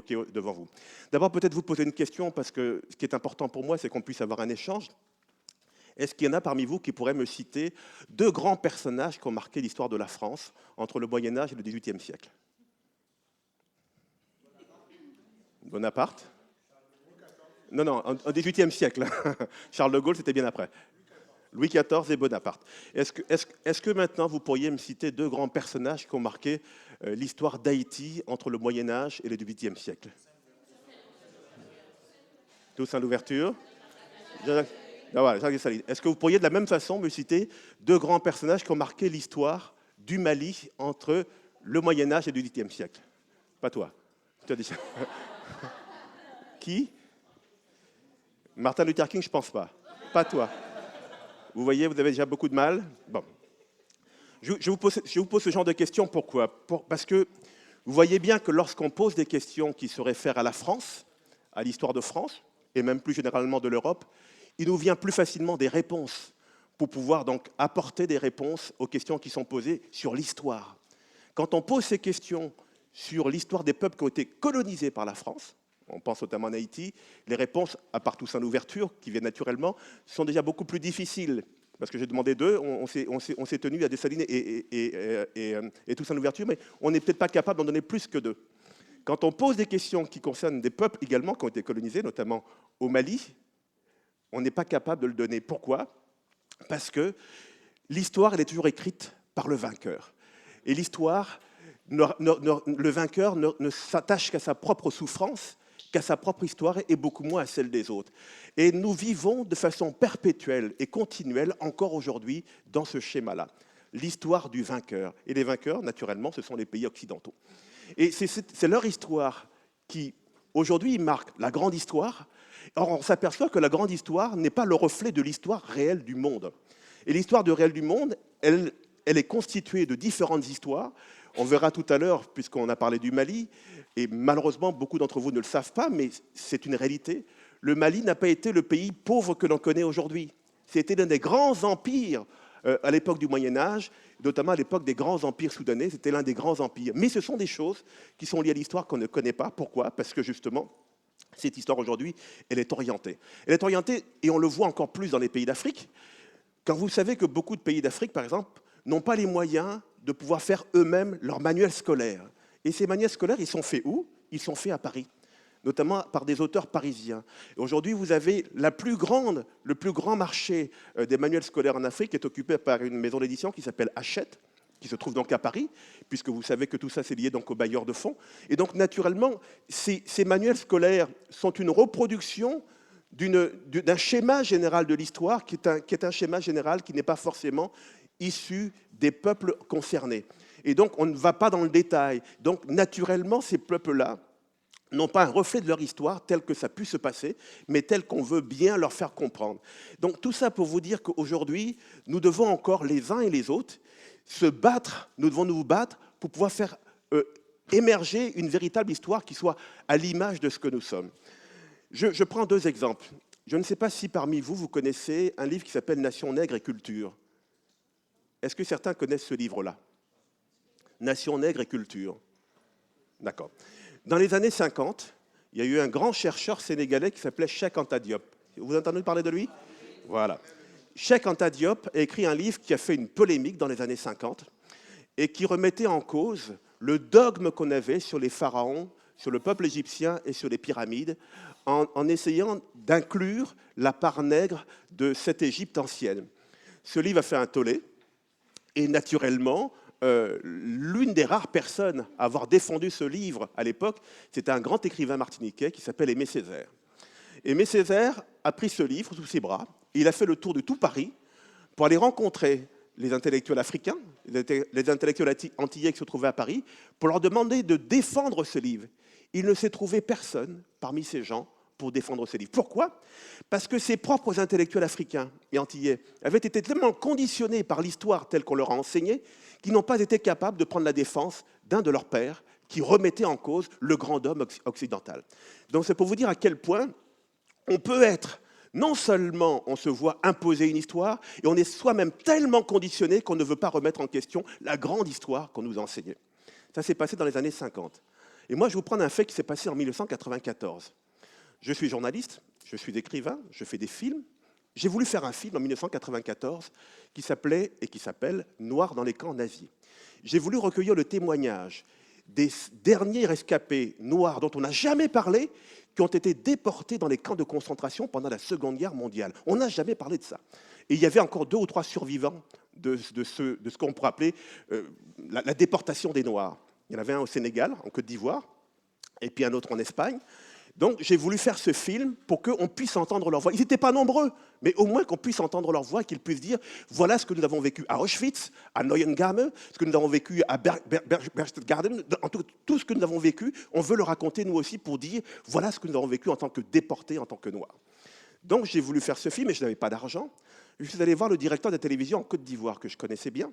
devant vous. D'abord, peut-être vous poser une question, parce que ce qui est important pour moi, c'est qu'on puisse avoir un échange. Est-ce qu'il y en a parmi vous qui pourraient me citer deux grands personnages qui ont marqué l'histoire de la France entre le Moyen Âge et le XVIIIe siècle? Bonaparte? Non, non, au XVIIIe siècle. Charles de Gaulle, c'était bien après. Louis XIV et Bonaparte. Est-ce que maintenant, vous pourriez me citer deux grands personnages qui ont marqué l'histoire d'Haïti entre le Moyen Âge et le XVIIIe siècle? Toussaint Louverture. Ah voilà, Jacques Dessalines. Est-ce que vous pourriez de la même façon me citer deux grands personnages qui ont marqué l'histoire du Mali entre le Moyen Âge et le XVIIIe siècle? Pas toi. Tu as dit ça. Qui? Martin Luther King, je pense pas. Pas toi. Vous voyez, vous avez déjà beaucoup de mal. Bon. Je vous pose ce genre de questions, pourquoi? Parce que vous voyez bien que lorsqu'on pose des questions qui se réfèrent à la France, à l'histoire de France, et même plus généralement de l'Europe, il nous vient plus facilement des réponses pour pouvoir donc apporter des réponses aux questions qui sont posées sur l'histoire. Quand on pose ces questions sur l'histoire des peuples qui ont été colonisés par la France, on pense notamment en Haïti, les réponses, à part Toussaint Louverture, qui viennent naturellement, sont déjà beaucoup plus difficiles. Parce que j'ai demandé d'eux, on s'est tenu à Dessalines et Toussaint Louverture, mais on n'est peut-être pas capable d'en donner plus que deux. Quand on pose des questions qui concernent des peuples également qui ont été colonisés, notamment au Mali, on n'est pas capable de le donner. Pourquoi? Parce que l'histoire, elle est toujours écrite par le vainqueur. Et l'histoire, le vainqueur ne s'attache qu'à sa propre souffrance, qu'à sa propre histoire et beaucoup moins à celle des autres. Et nous vivons de façon perpétuelle et continuelle, encore aujourd'hui, dans ce schéma-là. L'histoire du vainqueur. Et les vainqueurs, naturellement, ce sont les pays occidentaux. Et c'est leur histoire qui, aujourd'hui, marque la grande histoire. Or, on s'aperçoit que la grande histoire n'est pas le reflet de l'histoire réelle du monde. Et l'histoire réelle du monde, elle est constituée de différentes histoires. On verra tout à l'heure, puisqu'on a parlé du Mali, et malheureusement, beaucoup d'entre vous ne le savent pas, mais c'est une réalité. Le Mali n'a pas été le pays pauvre que l'on connaît aujourd'hui. C'était l'un des grands empires à l'époque du Moyen-Âge, notamment à l'époque des grands empires soudanais. C'était l'un des grands empires. Mais ce sont des choses qui sont liées à l'histoire qu'on ne connaît pas. Pourquoi? Parce que justement, cette histoire aujourd'hui, elle est orientée. Elle est orientée, et on le voit encore plus dans les pays d'Afrique, quand vous savez que beaucoup de pays d'Afrique, par exemple, n'ont pas les moyens de pouvoir faire eux-mêmes leurs manuels scolaires. Et ces manuels scolaires, ils sont faits où? Ils sont faits à Paris, notamment par des auteurs parisiens. Aujourd'hui, vous avez le plus grand marché des manuels scolaires en Afrique qui est occupé par une maison d'édition qui s'appelle Hachette, qui se trouve donc à Paris, puisque vous savez que tout ça, c'est lié donc aux bailleurs de fonds. Et donc, naturellement, ces manuels scolaires sont une reproduction d'un schéma général de l'histoire qui est un schéma général qui n'est pas forcément issu des peuples concernés. Et donc, on ne va pas dans le détail. Donc, naturellement, ces peuples-là n'ont pas un reflet de leur histoire tel que ça puisse se passer, mais tel qu'on veut bien leur faire comprendre. Donc, tout ça pour vous dire qu'aujourd'hui, nous devons encore, les uns et les autres, se battre, nous devons nous battre pour pouvoir faire émerger une véritable histoire qui soit à l'image de ce que nous sommes. Je prends deux exemples. Je ne sais pas si parmi vous, vous connaissez un livre qui s'appelle « Nation, nègre et culture ». Est-ce que certains connaissent ce livre-là? Nation, nègre et culture. D'accord. Dans les années 50, il y a eu un grand chercheur sénégalais qui s'appelait Cheikh Anta Diop. Vous avez entendu parler de lui? Voilà. Cheikh Anta Diop a écrit un livre qui a fait une polémique dans les années 50 et qui remettait en cause le dogme qu'on avait sur les pharaons, sur le peuple égyptien et sur les pyramides, en essayant d'inclure la part nègre de cette Égypte ancienne. Ce livre a fait un tollé, et naturellement, l'une des rares personnes à avoir défendu ce livre à l'époque, c'était un grand écrivain martiniquais qui s'appelle Aimé Césaire. Aimé Césaire a pris ce livre sous ses bras, et il a fait le tour de tout Paris pour aller rencontrer les intellectuels africains, les intellectuels antillais qui se trouvaient à Paris, pour leur demander de défendre ce livre. Il ne s'est trouvé personne parmi ces gens pour défendre ce livre. Pourquoi? Parce que ses propres intellectuels africains et antillais avaient été tellement conditionnés par l'histoire telle qu'on leur a enseignée qu'ils n'ont pas été capables de prendre la défense d'un de leurs pères qui remettait en cause le grand homme occidental. Donc c'est pour vous dire à quel point on peut être, non seulement on se voit imposer une histoire, et on est soi-même tellement conditionné qu'on ne veut pas remettre en question la grande histoire qu'on nous a enseignée. Ça s'est passé dans les années 50. Et moi, je vais vous prendre un fait qui s'est passé en 1994. Je suis journaliste, je suis écrivain, je fais des films. J'ai voulu faire un film en 1994 qui s'appelait et qui s'appelle Noir dans les camps nazis. J'ai voulu recueillir le témoignage des derniers rescapés noirs dont on n'a jamais parlé, qui ont été déportés dans les camps de concentration pendant la Seconde Guerre mondiale. On n'a jamais parlé de ça. Et il y avait encore 2 ou 3 survivants de ce qu'on pourrait appeler la déportation des Noirs. Il y en avait un au Sénégal, en Côte d'Ivoire, et puis un autre en Espagne. Donc j'ai voulu faire ce film pour qu'on puisse entendre leur voix. Ils n'étaient pas nombreux, mais au moins qu'on puisse entendre leur voix et qu'ils puissent dire voilà ce que nous avons vécu à Auschwitz, à Neuengamme, ce que nous avons vécu à Berchtesgaden, tout ce que nous avons vécu, on veut le raconter nous aussi pour dire voilà ce que nous avons vécu en tant que déportés, en tant que Noirs. Donc j'ai voulu faire ce film et je n'avais pas d'argent. Je suis allé voir le directeur de la télévision en Côte d'Ivoire que je connaissais bien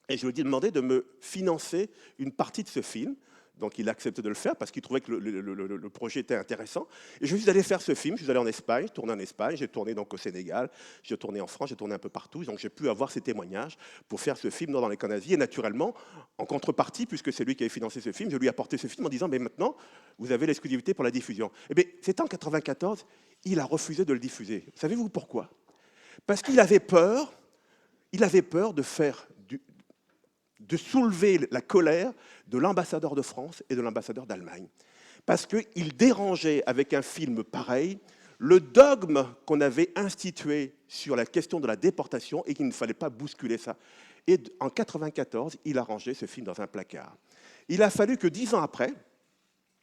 et je lui ai demandé de me financer une partie de ce film. Donc il a accepté de le faire parce qu'il trouvait que le projet était intéressant. Et je suis allé faire ce film, je suis allé en Espagne, tourner en Espagne, j'ai tourné donc au Sénégal, j'ai tourné en France, j'ai tourné un peu partout. Donc j'ai pu avoir ces témoignages pour faire ce film dans les camps nazis. Et naturellement, en contrepartie, puisque c'est lui qui avait financé ce film, je lui ai apporté ce film en disant mais maintenant, vous avez l'exclusivité pour la diffusion. Eh bien, c'est en 1994, il a refusé de le diffuser. Savez-vous pourquoi? Parce qu'il avait peur de soulever la colère de l'ambassadeur de France et de l'ambassadeur d'Allemagne. Parce qu'il dérangeait avec un film pareil le dogme qu'on avait institué sur la question de la déportation et qu'il ne fallait pas bousculer ça. Et en 1994, il a rangé ce film dans un placard. Il a fallu que 10 ans après,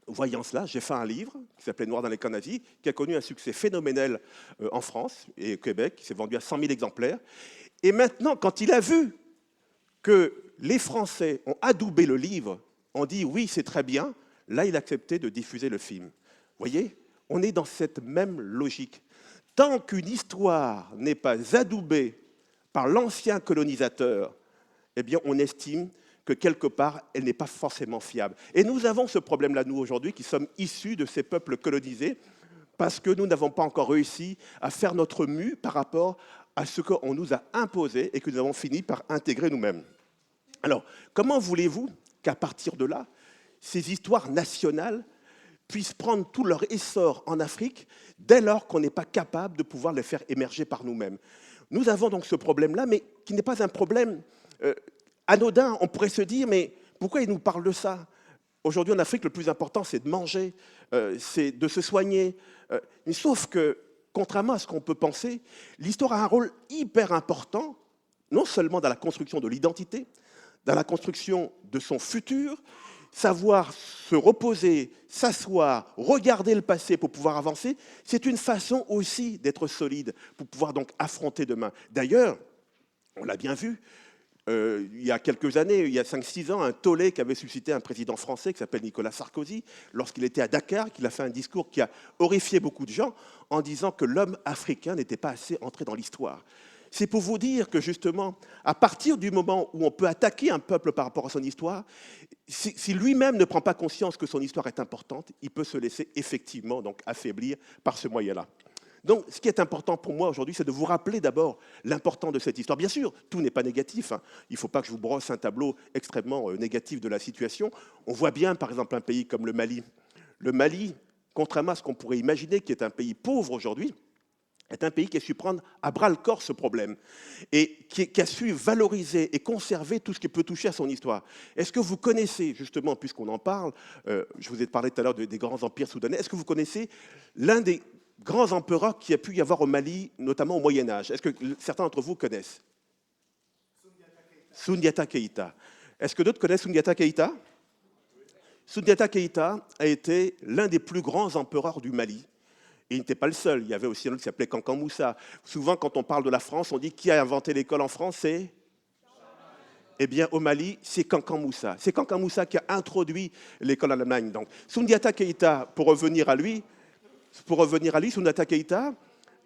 voyant cela, j'ai fait un livre qui s'appelait Noir dans les camps nazis, qui a connu un succès phénoménal en France et au Québec, qui s'est vendu à 100 000 exemplaires. Et maintenant, quand il a vu que les Français ont adoubé le livre, ont dit oui, c'est très bien, là, il a accepté de diffuser le film. Vous voyez, on est dans cette même logique. Tant qu'une histoire n'est pas adoubée par l'ancien colonisateur, eh bien, on estime que quelque part, elle n'est pas forcément fiable. Et nous avons ce problème-là, nous, aujourd'hui, qui sommes issus de ces peuples colonisés, parce que nous n'avons pas encore réussi à faire notre mue par rapport à ce qu'on nous a imposé et que nous avons fini par intégrer nous-mêmes. Alors, comment voulez-vous qu'à partir de là, ces histoires nationales puissent prendre tout leur essor en Afrique dès lors qu'on n'est pas capable de pouvoir les faire émerger par nous-mêmes? Nous avons donc ce problème-là, mais qui n'est pas un problème anodin. On pourrait se dire, mais pourquoi ils nous parlent de ça? Aujourd'hui, en Afrique, le plus important, c'est de manger, c'est de se soigner. Mais sauf que, contrairement à ce qu'on peut penser, l'histoire a un rôle hyper important, non seulement dans la construction de l'identité, dans la construction de son futur, savoir se reposer, s'asseoir, regarder le passé pour pouvoir avancer, c'est une façon aussi d'être solide, pour pouvoir donc affronter demain. D'ailleurs, on l'a bien vu, il y a quelques années, il y a 5-6 ans, un tollé qu'avait suscité un président français qui s'appelle Nicolas Sarkozy, lorsqu'il était à Dakar, qu'il a fait un discours qui a horrifié beaucoup de gens en disant que l'homme africain n'était pas assez entré dans l'histoire. C'est pour vous dire que justement, à partir du moment où on peut attaquer un peuple par rapport à son histoire, si lui-même ne prend pas conscience que son histoire est importante, il peut se laisser effectivement donc affaiblir par ce moyen-là. Donc, ce qui est important pour moi aujourd'hui, c'est de vous rappeler d'abord l'importance de cette histoire. Bien sûr, tout n'est pas négatif. Il ne faut pas que je vous brosse un tableau extrêmement négatif de la situation. On voit bien, par exemple, un pays comme le Mali. Le Mali, contrairement à ce qu'on pourrait imaginer, qui est un pays pauvre aujourd'hui, est un pays qui a su prendre à bras-le-corps ce problème et qui a su valoriser et conserver tout ce qui peut toucher à son histoire. Est-ce que vous connaissez, justement, puisqu'on en parle, je vous ai parlé tout à l'heure des grands empires soudanais, est-ce que vous connaissez l'un des grands empereurs qu'il y a pu y avoir au Mali, notamment au Moyen-Âge? Est-ce que certains d'entre vous connaissent? Soundiata Keïta. Est-ce que d'autres connaissent Soundiata Keïta? Soundiata Keïta a été l'un des plus grands empereurs du Mali. Et il n'était pas le seul. Il y avait aussi un autre qui s'appelait Kankan Moussa. Souvent, quand on parle de la France, on dit qui a inventé l'école en France, c'est... Eh bien, au Mali, c'est Kankan Moussa. C'est Kankan Moussa qui a introduit l'école en Allemagne. Donc, Soundiata Keïta, pour revenir à lui, Soundiata Keïta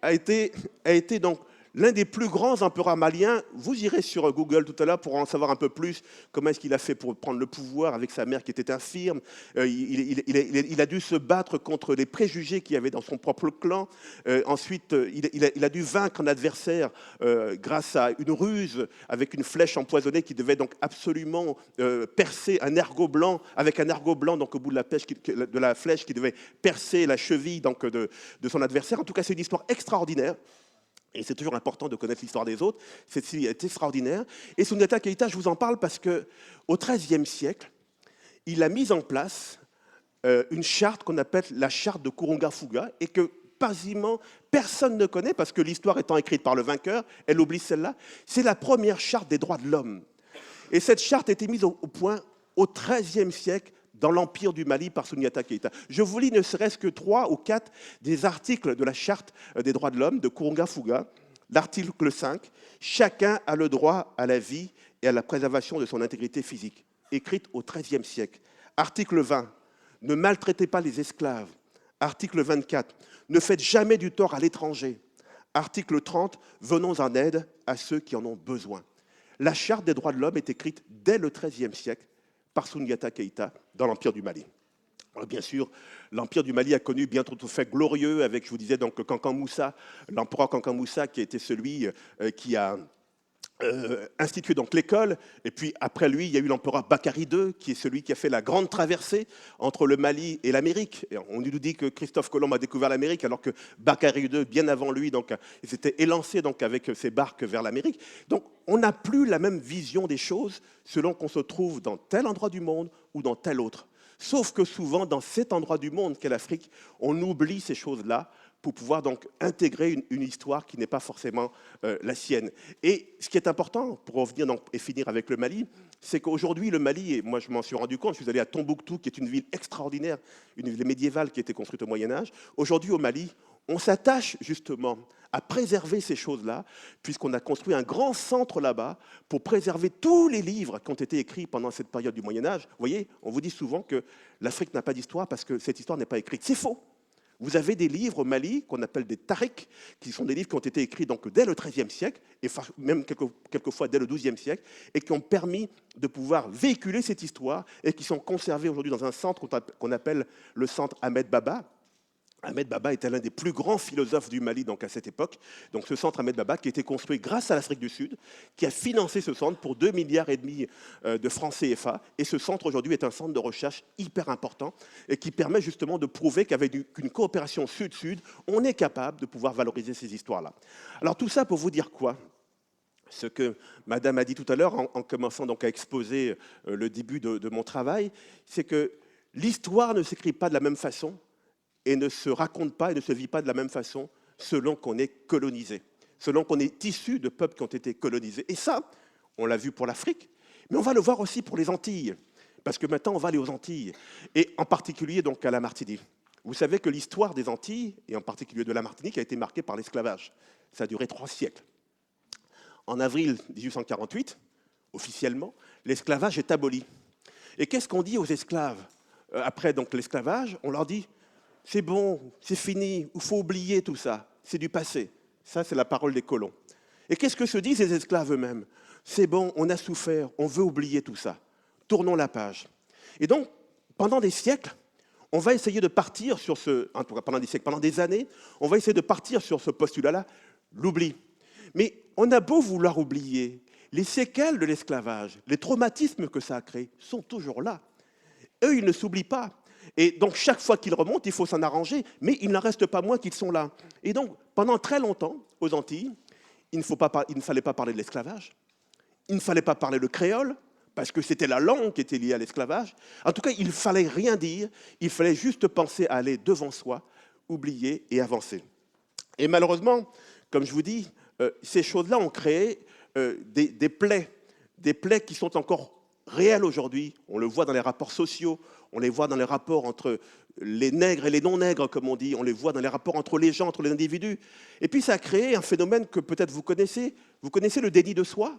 a été donc l'un des plus grands empereurs maliens. Vous irez sur Google tout à l'heure pour en savoir un peu plus, comment est-ce qu'il a fait pour prendre le pouvoir avec sa mère qui était infirme. Il a dû se battre contre les préjugés qu'il y avait dans son propre clan. Ensuite, il a dû vaincre un adversaire grâce à une ruse avec une flèche empoisonnée qui devait donc absolument percer un ergot blanc, avec un ergot blanc donc, au bout de la flèche qui devait percer la cheville donc, de son adversaire. En tout cas, c'est une histoire extraordinaire. Et c'est toujours important de connaître l'histoire des autres. C'est extraordinaire. Et Soundiata Keïta, je vous en parle parce qu'au XIIIe siècle, il a mis en place une charte qu'on appelle la charte de Kurunga Fuga et que quasiment personne ne connaît parce que l'histoire étant écrite par le vainqueur, elle oublie celle-là. C'est la première charte des droits de l'homme. Et cette charte a été mise au point au XIIIe siècle dans l'Empire du Mali par Soundiata Keïta. Je vous lis ne serait-ce que 3 ou 4 des articles de la Charte des droits de l'homme de Kurunga Fuga. L'article 5, « Chacun a le droit à la vie et à la préservation de son intégrité physique », écrite au XIIIe siècle. Article 20, « Ne maltraitez pas les esclaves ». Article 24, « Ne faites jamais du tort à l'étranger ». Article 30, « Venons en aide à ceux qui en ont besoin ». La Charte des droits de l'homme est écrite dès le XIIIe siècle par Soundiata Keïta dans l'Empire du Mali. Alors, bien sûr, l'Empire du Mali a connu bien trop de faits glorieux avec, je vous disais, donc Kankan Moussa, l'empereur Kankan Moussa qui était celui qui a institué donc l'école. Et puis après lui, il y a eu l'empereur Bakary II, qui est celui qui a fait la grande traversée entre le Mali et l'Amérique. Et on nous dit que Christophe Colomb a découvert l'Amérique, alors que Bakary II, bien avant lui, donc, il s'était élancé donc, avec ses barques vers l'Amérique. Donc on n'a plus la même vision des choses selon qu'on se trouve dans tel endroit du monde ou dans tel autre. Sauf que souvent, dans cet endroit du monde qu'est l'Afrique, on oublie ces choses-là pour pouvoir donc intégrer une histoire qui n'est pas forcément la sienne. Et ce qui est important, pour revenir donc, et finir avec le Mali, c'est qu'aujourd'hui, le Mali, et moi je m'en suis rendu compte, je suis allé à Tombouctou, qui est une ville extraordinaire, une ville médiévale qui a été construite au Moyen-Âge. Aujourd'hui, au Mali, on s'attache justement à préserver ces choses-là, puisqu'on a construit un grand centre là-bas pour préserver tous les livres qui ont été écrits pendant cette période du Moyen-Âge. Vous voyez, on vous dit souvent que l'Afrique n'a pas d'histoire parce que cette histoire n'est pas écrite. C'est faux. Vous avez des livres au Mali qu'on appelle des tariks, qui sont des livres qui ont été écrits donc, dès le XIIIe siècle, et même quelquefois dès le XIIe siècle, et qui ont permis de pouvoir véhiculer cette histoire, et qui sont conservés aujourd'hui dans un centre qu'on appelle le centre Ahmed Baba. Ahmed Baba était l'un des plus grands philosophes du Mali donc à cette époque. Donc ce centre Ahmed Baba qui a été construit grâce à l'Afrique du Sud, qui a financé ce centre pour 2,5 milliards de francs CFA. Et ce centre aujourd'hui est un centre de recherche hyper important et qui permet justement de prouver qu'avec une coopération sud-sud, on est capable de pouvoir valoriser ces histoires-là. Alors tout ça pour vous dire quoi ? Ce que Madame a dit tout à l'heure en commençant donc à exposer le début de mon travail, c'est que l'histoire ne s'écrit pas de la même façon et ne se raconte pas et ne se vit pas de la même façon selon qu'on est colonisé, selon qu'on est issu de peuples qui ont été colonisés. Et ça, on l'a vu pour l'Afrique, mais on va le voir aussi pour les Antilles, parce que maintenant on va aller aux Antilles, et en particulier donc à la Martinique. Vous savez que l'histoire des Antilles, et en particulier de la Martinique, a été marquée par l'esclavage. Ça a duré 3 siècles. En avril 1848, officiellement, l'esclavage est aboli. Et qu'est-ce qu'on dit aux esclaves après donc l'esclavage? On leur dit: c'est bon, c'est fini, il faut oublier tout ça, c'est du passé. Ça, c'est la parole des colons. Et qu'est-ce que se disent les esclaves eux-mêmes? C'est bon, on a souffert, on veut oublier tout ça. Tournons la page. Et donc, pendant des siècles, on va essayer de partir sur ce... En tout cas, pendant des siècles, pendant des années, on va essayer de partir sur ce postulat-là, l'oubli. Mais on a beau vouloir oublier, les séquelles de l'esclavage, les traumatismes que ça a créés sont toujours là. Eux, ils ne s'oublient pas. Et donc, chaque fois qu'ils remontent, il faut s'en arranger, mais il n'en reste pas moins qu'ils sont là. Et donc, pendant très longtemps, aux Antilles, il ne fallait pas parler de l'esclavage, il ne fallait pas parler le créole, parce que c'était la langue qui était liée à l'esclavage. En tout cas, il ne fallait rien dire, il fallait juste penser à aller devant soi, oublier et avancer. Et malheureusement, comme je vous dis, ces choses-là ont créé des plaies qui sont encore réelles aujourd'hui. On le voit dans les rapports sociaux, on les voit dans les rapports entre les nègres et les non-nègres, comme on dit, on les voit dans les rapports entre les gens, entre les individus. Et puis ça a créé un phénomène que peut-être vous connaissez le déni de soi.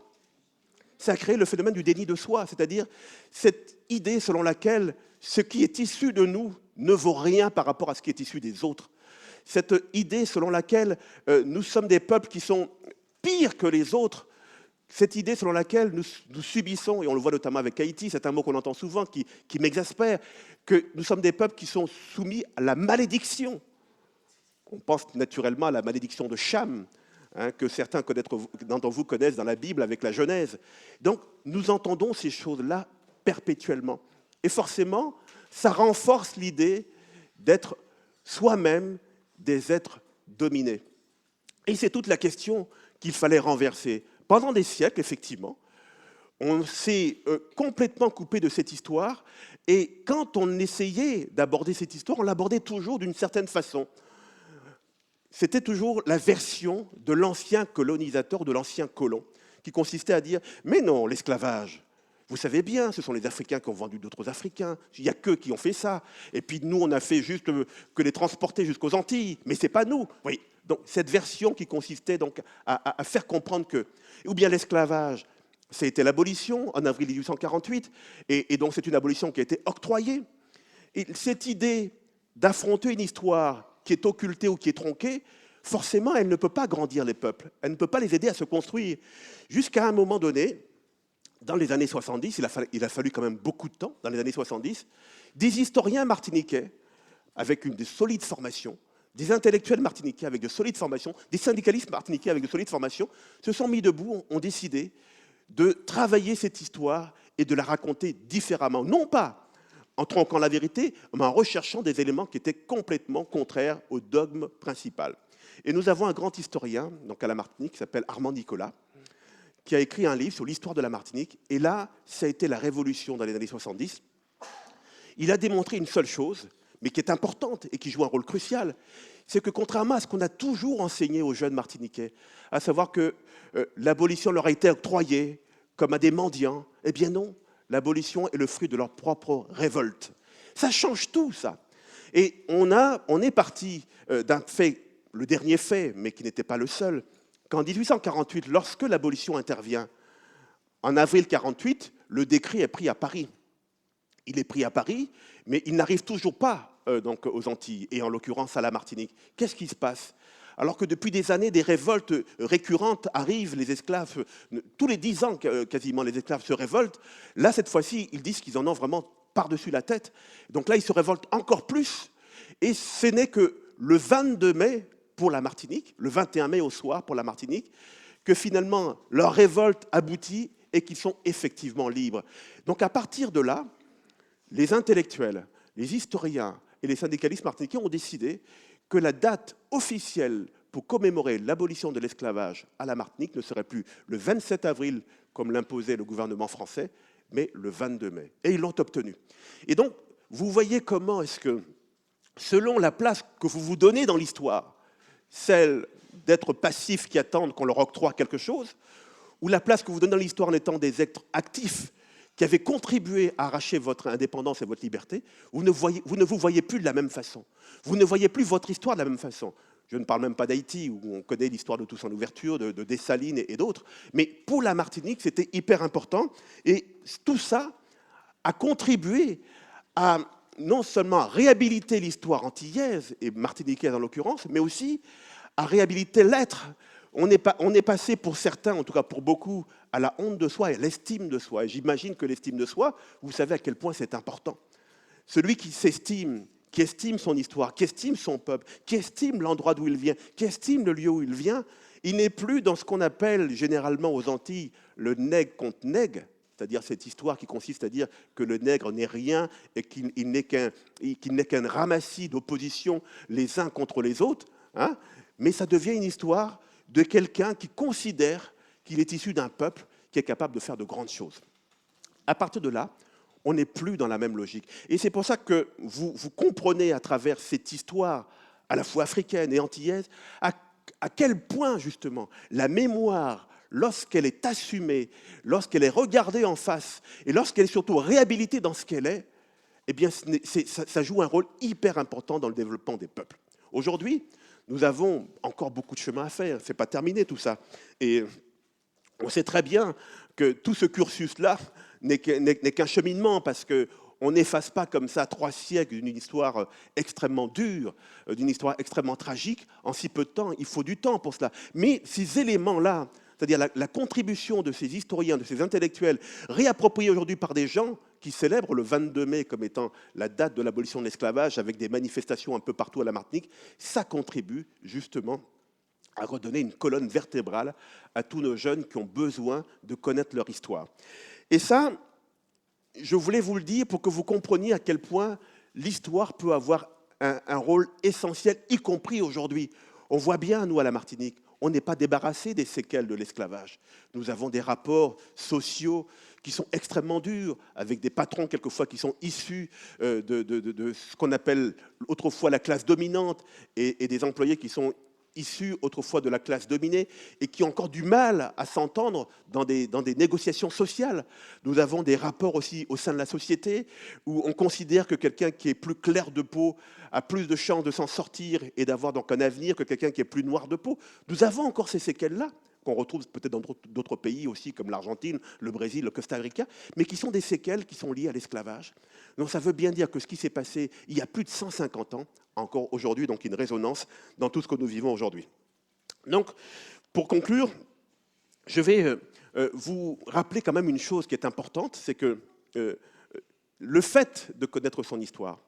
Ça a créé le phénomène du déni de soi, c'est-à-dire cette idée selon laquelle ce qui est issu de nous ne vaut rien par rapport à ce qui est issu des autres. Cette idée selon laquelle nous sommes des peuples qui sont pire que les autres. Cette idée selon laquelle nous subissons, et on le voit notamment avec Haïti, c'est un mot qu'on entend souvent, qui m'exaspère, que nous sommes des peuples qui sont soumis à la malédiction. On pense naturellement à la malédiction de Cham, hein, que certains d'entre vous connaissent dans la Bible avec la Genèse. Donc, nous entendons ces choses-là perpétuellement. Et forcément, ça renforce l'idée d'être soi-même des êtres dominés. Et c'est toute la question qu'il fallait renverser. Pendant des siècles, effectivement, on s'est complètement coupé de cette histoire. Et quand on essayait d'aborder cette histoire, on l'abordait toujours d'une certaine façon. C'était toujours la version de l'ancien colonisateur, de l'ancien colon, qui consistait à dire « Mais non, l'esclavage, vous savez bien, ce sont les Africains qui ont vendu d'autres Africains. Il n'y a qu'eux qui ont fait ça. Et puis nous, on a fait juste que les transporter jusqu'aux Antilles. Mais ce n'est pas nous. » Oui. Donc cette version qui consistait donc à faire comprendre que... Ou bien l'esclavage, c'était l'abolition en avril 1848. Et donc c'est une abolition qui a été octroyée. Et cette idée d'affronter une histoire qui est occultée ou qui est tronquée, forcément, elle ne peut pas grandir les peuples. Elle ne peut pas les aider à se construire. Jusqu'à un moment donné, dans les années 70, il a fallu quand même beaucoup de temps, dans les années 70, des historiens martiniquais avec une solide formation, des intellectuels martiniquais avec de solides formations, des syndicalistes martiniquais avec de solides formations, se sont mis debout, ont décidé de travailler cette histoire et de la raconter différemment. Non pas en tronquant la vérité, mais en recherchant des éléments qui étaient complètement contraires au dogme principal. Et nous avons un grand historien donc à la Martinique qui s'appelle Armand Nicolas, qui a écrit un livre sur l'histoire de la Martinique. Et là, ça a été la révolution dans les années 70. Il a démontré une seule chose, mais qui est importante et qui joue un rôle crucial, c'est que contrairement à ce qu'on a toujours enseigné aux jeunes Martiniquais, à savoir que l'abolition leur a été octroyée comme à des mendiants, eh bien non, l'abolition est le fruit de leur propre révolte. Ça change tout, ça. Et on est parti d'un fait, le dernier fait, mais qui n'était pas le seul, qu'en 1848, lorsque l'abolition intervient, en avril 48, le décret est pris à Paris. Il est pris à Paris, mais il n'arrive toujours pas donc aux Antilles, et en l'occurrence à la Martinique. Qu'est-ce qui se passe? Alors que depuis des années, des révoltes récurrentes arrivent, les esclaves, tous les 10 ans quasiment, les esclaves se révoltent. Là, cette fois-ci, ils disent qu'ils en ont vraiment par-dessus la tête. Donc là, ils se révoltent encore plus. Et ce n'est que le 22 mai, pour la Martinique, le 21 mai au soir pour la Martinique, que finalement leur révolte aboutit et qu'ils sont effectivement libres. Donc à partir de là, les intellectuels, les historiens et les syndicalistes martiniquais ont décidé que la date officielle pour commémorer l'abolition de l'esclavage à la Martinique ne serait plus le 27 avril, comme l'imposait le gouvernement français, mais le 22 mai. Et ils l'ont obtenu. Et donc, vous voyez comment est-ce que, selon la place que vous vous donnez dans l'histoire, celle d'être passifs qui attendent qu'on leur octroie quelque chose, ou la place que vous donnez dans l'histoire en étant des êtres actifs qui avaient contribué à arracher votre indépendance et votre liberté, vous ne vous voyez plus de la même façon. Vous ne voyez plus votre histoire de la même façon. Je ne parle même pas d'Haïti, où on connaît l'histoire de Toussaint Louverture, de Dessalines et d'autres. Mais pour la Martinique, c'était hyper important. Et tout ça a contribué à non seulement réhabiliter l'histoire antillaise, et martiniquaise en l'occurrence, mais aussi à réhabiliter l'être. On est passé pour certains, en tout cas pour beaucoup, à la honte de soi et à l'estime de soi. Et j'imagine que l'estime de soi, vous savez à quel point c'est important. Celui qui s'estime, qui estime son histoire, qui estime son peuple, qui estime l'endroit d'où il vient, qui estime le lieu où il vient, il n'est plus dans ce qu'on appelle généralement aux Antilles le nègre contre nègre, c'est-à-dire cette histoire qui consiste à dire que le nègre n'est rien et qu'il n'est qu'un ramassis d'opposition les uns contre les autres, hein, mais ça devient une histoire de quelqu'un qui considère qu'il est issu d'un peuple qui est capable de faire de grandes choses. À partir de là, on n'est plus dans la même logique. Et c'est pour ça que vous comprenez à travers cette histoire à la fois africaine et antillaise à quel point, justement, la mémoire, lorsqu'elle est assumée, lorsqu'elle est regardée en face et lorsqu'elle est surtout réhabilitée dans ce qu'elle est, eh bien, ça joue un rôle hyper important dans le développement des peuples. Aujourd'hui, nous avons encore beaucoup de chemin à faire. Ce n'est pas terminé tout ça. Et on sait très bien que tout ce cursus-là n'est qu'un cheminement parce que On n'efface pas comme ça 3 siècles d'une histoire extrêmement dure, d'une histoire extrêmement tragique, en si peu de temps. Il faut du temps pour cela. Mais ces éléments-là, c'est-à-dire la contribution de ces historiens, de ces intellectuels, réappropriés aujourd'hui par des gens qui célèbrent le 22 mai comme étant la date de l'abolition de l'esclavage, avec des manifestations un peu partout à la Martinique, ça contribue justement à redonner une colonne vertébrale à tous nos jeunes qui ont besoin de connaître leur histoire. Et ça, je voulais vous le dire pour que vous compreniez à quel point l'histoire peut avoir un rôle essentiel, y compris aujourd'hui. On voit bien, nous, à la Martinique, on n'est pas débarrassé des séquelles de l'esclavage. Nous avons des rapports sociaux qui sont extrêmement durs, avec des patrons quelquefois qui sont issus de ce qu'on appelle autrefois la classe dominante et des employés qui sont issus autrefois de la classe dominée et qui ont encore du mal à s'entendre dans des négociations sociales. Nous avons des rapports aussi au sein de la société où on considère que quelqu'un qui est plus clair de peau a plus de chances de s'en sortir et d'avoir donc un avenir que quelqu'un qui est plus noir de peau. Nous avons encore ces séquelles-là, qu'on retrouve peut-être dans d'autres pays aussi, comme l'Argentine, le Brésil, le Costa Rica, mais qui sont des séquelles qui sont liées à l'esclavage. Donc ça veut bien dire que ce qui s'est passé il y a plus de 150 ans, encore aujourd'hui, donc une résonance dans tout ce que nous vivons aujourd'hui. Donc, pour conclure, je vais vous rappeler quand même une chose qui est importante, c'est que le fait de connaître son histoire,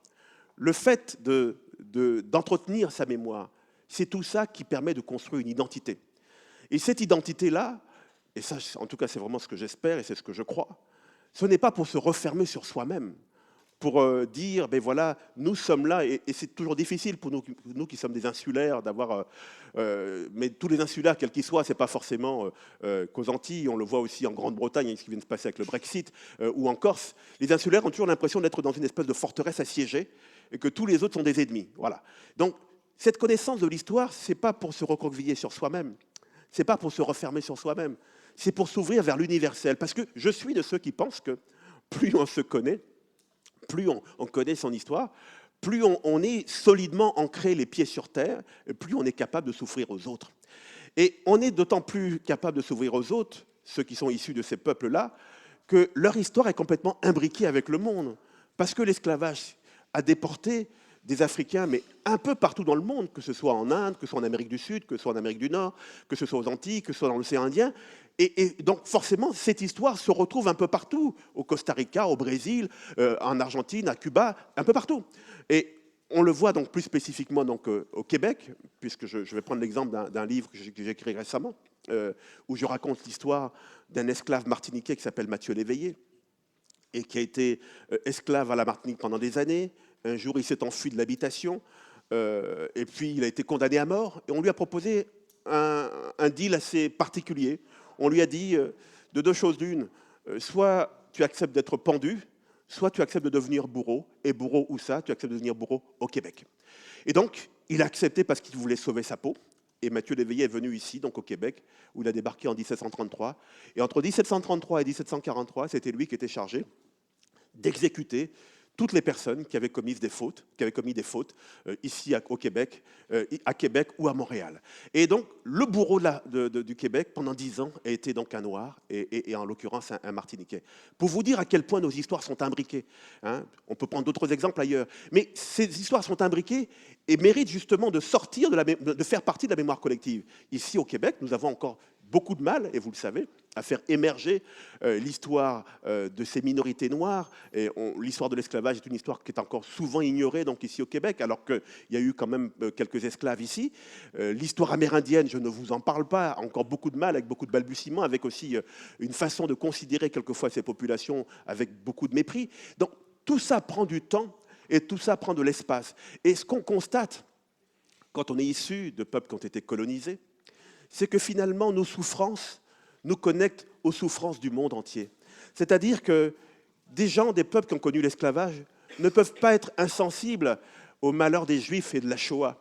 le fait d'entretenir sa mémoire, c'est tout ça qui permet de construire une identité. Et cette identité-là, et ça, en tout cas, c'est vraiment ce que j'espère et c'est ce que je crois, ce n'est pas pour se refermer sur soi-même, pour dire, ben voilà, nous sommes là, et c'est toujours difficile pour nous qui sommes des insulaires, d'avoir... mais tous les insulaires, quels qu'ils soient, ce n'est pas forcément qu'aux Antilles, on le voit aussi en Grande-Bretagne, ce qui vient de se passer avec le Brexit, ou en Corse. Les insulaires ont toujours l'impression d'être dans une espèce de forteresse assiégée, et que tous les autres sont des ennemis. Voilà. Donc, cette connaissance de l'histoire, ce n'est pas pour se recroqueviller sur soi-même, ce n'est pas pour se refermer sur soi-même, c'est pour s'ouvrir vers l'universel. Parce que je suis de ceux qui pensent que plus on se connaît, plus on connaît son histoire, plus on est solidement ancré les pieds sur terre, plus on est capable de s'ouvrir aux autres. Et on est d'autant plus capable de s'ouvrir aux autres, ceux qui sont issus de ces peuples-là, que leur histoire est complètement imbriquée avec le monde. Parce que l'esclavage a déporté des Africains, mais un peu partout dans le monde, que ce soit en Inde, que ce soit en Amérique du Sud, que ce soit en Amérique du Nord, que ce soit aux Antilles, que ce soit dans l'océan Indien. Et donc forcément, cette histoire se retrouve un peu partout, au Costa Rica, au Brésil, en Argentine, à Cuba, un peu partout. Et on le voit donc plus spécifiquement donc, au Québec, puisque je vais prendre l'exemple d'un livre que j'ai écrit récemment, où je raconte l'histoire d'un esclave martiniquais qui s'appelle Mathieu Léveillé, et qui a été esclave à la Martinique pendant des années. Un jour, il s'est enfui de l'habitation, et puis il a été condamné à mort, et on lui a proposé un deal assez particulier. On lui a dit de deux choses l'une, soit tu acceptes d'être pendu, soit tu acceptes de devenir bourreau, et bourreau où ça? Tu acceptes de devenir bourreau au Québec. Et donc, il a accepté parce qu'il voulait sauver sa peau, et Mathieu Léveillé est venu ici, donc au Québec, où il a débarqué en 1733. Et entre 1733 et 1743, c'était lui qui était chargé d'exécuter toutes les personnes qui avaient commis des fautes, ici au Québec, à Québec ou à Montréal. Et donc, le bourreau du Québec, pendant 10 ans, a été donc un noir, et en l'occurrence un Martiniquais. Pour vous dire à quel point nos histoires sont imbriquées. Hein, on peut prendre d'autres exemples ailleurs. Mais ces histoires sont imbriquées et méritent justement de sortir, de faire partie de la mémoire collective. Ici au Québec, nous avons encore beaucoup de mal, et vous le savez, à faire émerger l'histoire de ces minorités noires. L'histoire de l'esclavage est une histoire qui est encore souvent ignorée donc ici au Québec, alors qu'il y a eu quand même quelques esclaves ici. L'histoire amérindienne, je ne vous en parle pas, encore beaucoup de mal, avec beaucoup de balbutiements, avec aussi une façon de considérer quelquefois ces populations avec beaucoup de mépris. Donc tout ça prend du temps et tout ça prend de l'espace. Et ce qu'on constate quand on est issu de peuples qui ont été colonisés, c'est que finalement, nos souffrances nous connectent aux souffrances du monde entier. C'est-à-dire que des gens, des peuples qui ont connu l'esclavage ne peuvent pas être insensibles aux malheurs des Juifs et de la Shoah.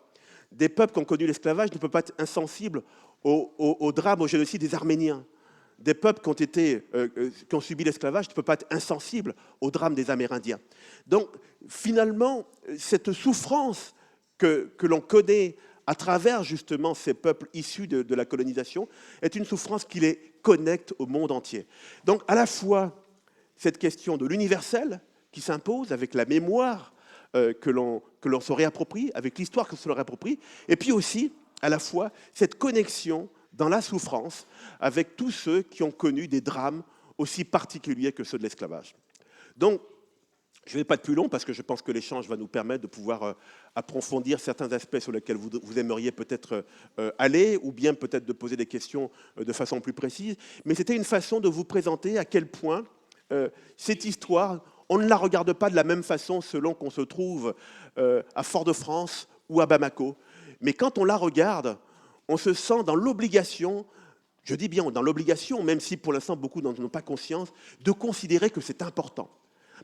Des peuples qui ont connu l'esclavage ne peuvent pas être insensibles au drame, au génocide des Arméniens. Des peuples qui ont subi l'esclavage ne peuvent pas être insensibles au drame des Amérindiens. Donc, finalement, cette souffrance que l'on connaît à travers justement ces peuples issus de la colonisation, est une souffrance qui les connecte au monde entier. Donc à la fois cette question de l'universel, qui s'impose, avec la mémoire que l'on se réapproprie, avec l'histoire que l'on se réapproprie, et puis aussi, à la fois, cette connexion dans la souffrance avec tous ceux qui ont connu des drames aussi particuliers que ceux de l'esclavage. Donc, je ne vais pas être plus long parce que je pense que l'échange va nous permettre de pouvoir approfondir certains aspects sur lesquels vous aimeriez peut-être aller ou bien peut-être de poser des questions de façon plus précise. Mais c'était une façon de vous présenter à quel point cette histoire, on ne la regarde pas de la même façon selon qu'on se trouve à Fort-de-France ou à Bamako. Mais quand on la regarde, on se sent dans l'obligation, je dis bien dans l'obligation, même si pour l'instant beaucoup n'en ont pas conscience, de considérer que c'est important.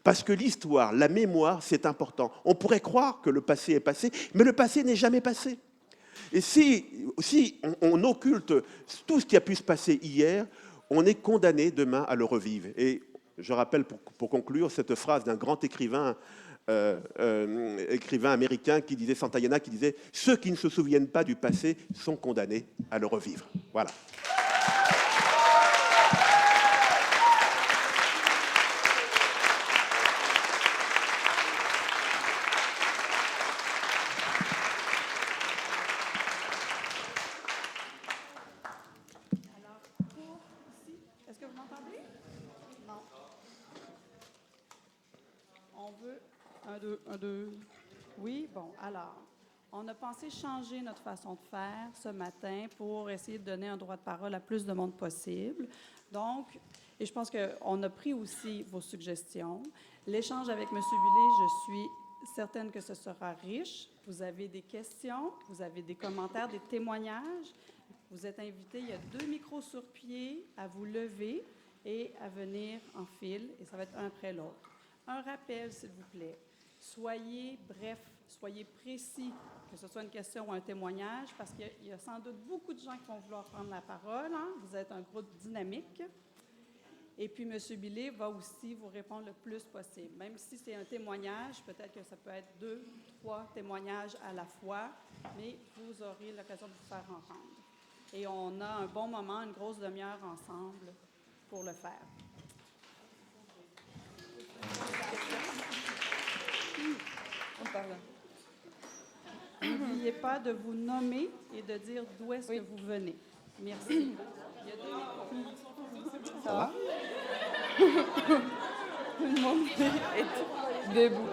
Parce que l'histoire, la mémoire, c'est important. On pourrait croire que le passé est passé, mais le passé n'est jamais passé. Et si on occulte tout ce qui a pu se passer hier, on est condamné demain à le revivre. Et je rappelle pour conclure cette phrase d'un grand écrivain américain qui disait, Santayana, qui disait « Ceux qui ne se souviennent pas du passé sont condamnés à le revivre ». Voilà. Est-ce que vous m'entendez? Non. On veut... Un, deux. Oui, bon, alors, on a pensé changer notre façon de faire ce matin pour essayer de donner un droit de parole à plus de monde possible. Donc, et je pense qu'on a pris aussi vos suggestions. L'échange avec M. Billet, je suis certaine que ce sera riche. Vous avez des questions, vous avez des commentaires, des témoignages. Vous êtes invités, il y a 2 micros sur pied, à vous lever et à venir en file, et ça va être un après l'autre. Un rappel, s'il vous plaît. Soyez bref, soyez précis, que ce soit une question ou un témoignage, parce qu'il y a sans doute beaucoup de gens qui vont vouloir prendre la parole. Hein? Vous êtes un groupe dynamique. Et puis, M. Billet va aussi vous répondre le plus possible. Même si c'est un témoignage, peut-être que ça peut être 2, 3 témoignages à la fois, mais vous aurez l'occasion de vous faire entendre. Et on a un bon moment, une grosse demi-heure ensemble pour le faire. On parle. N'oubliez pas de vous nommer et de dire d'où est-ce que vous venez. Merci. Il y a 2 micros. Ça va? Tout le monde est debout.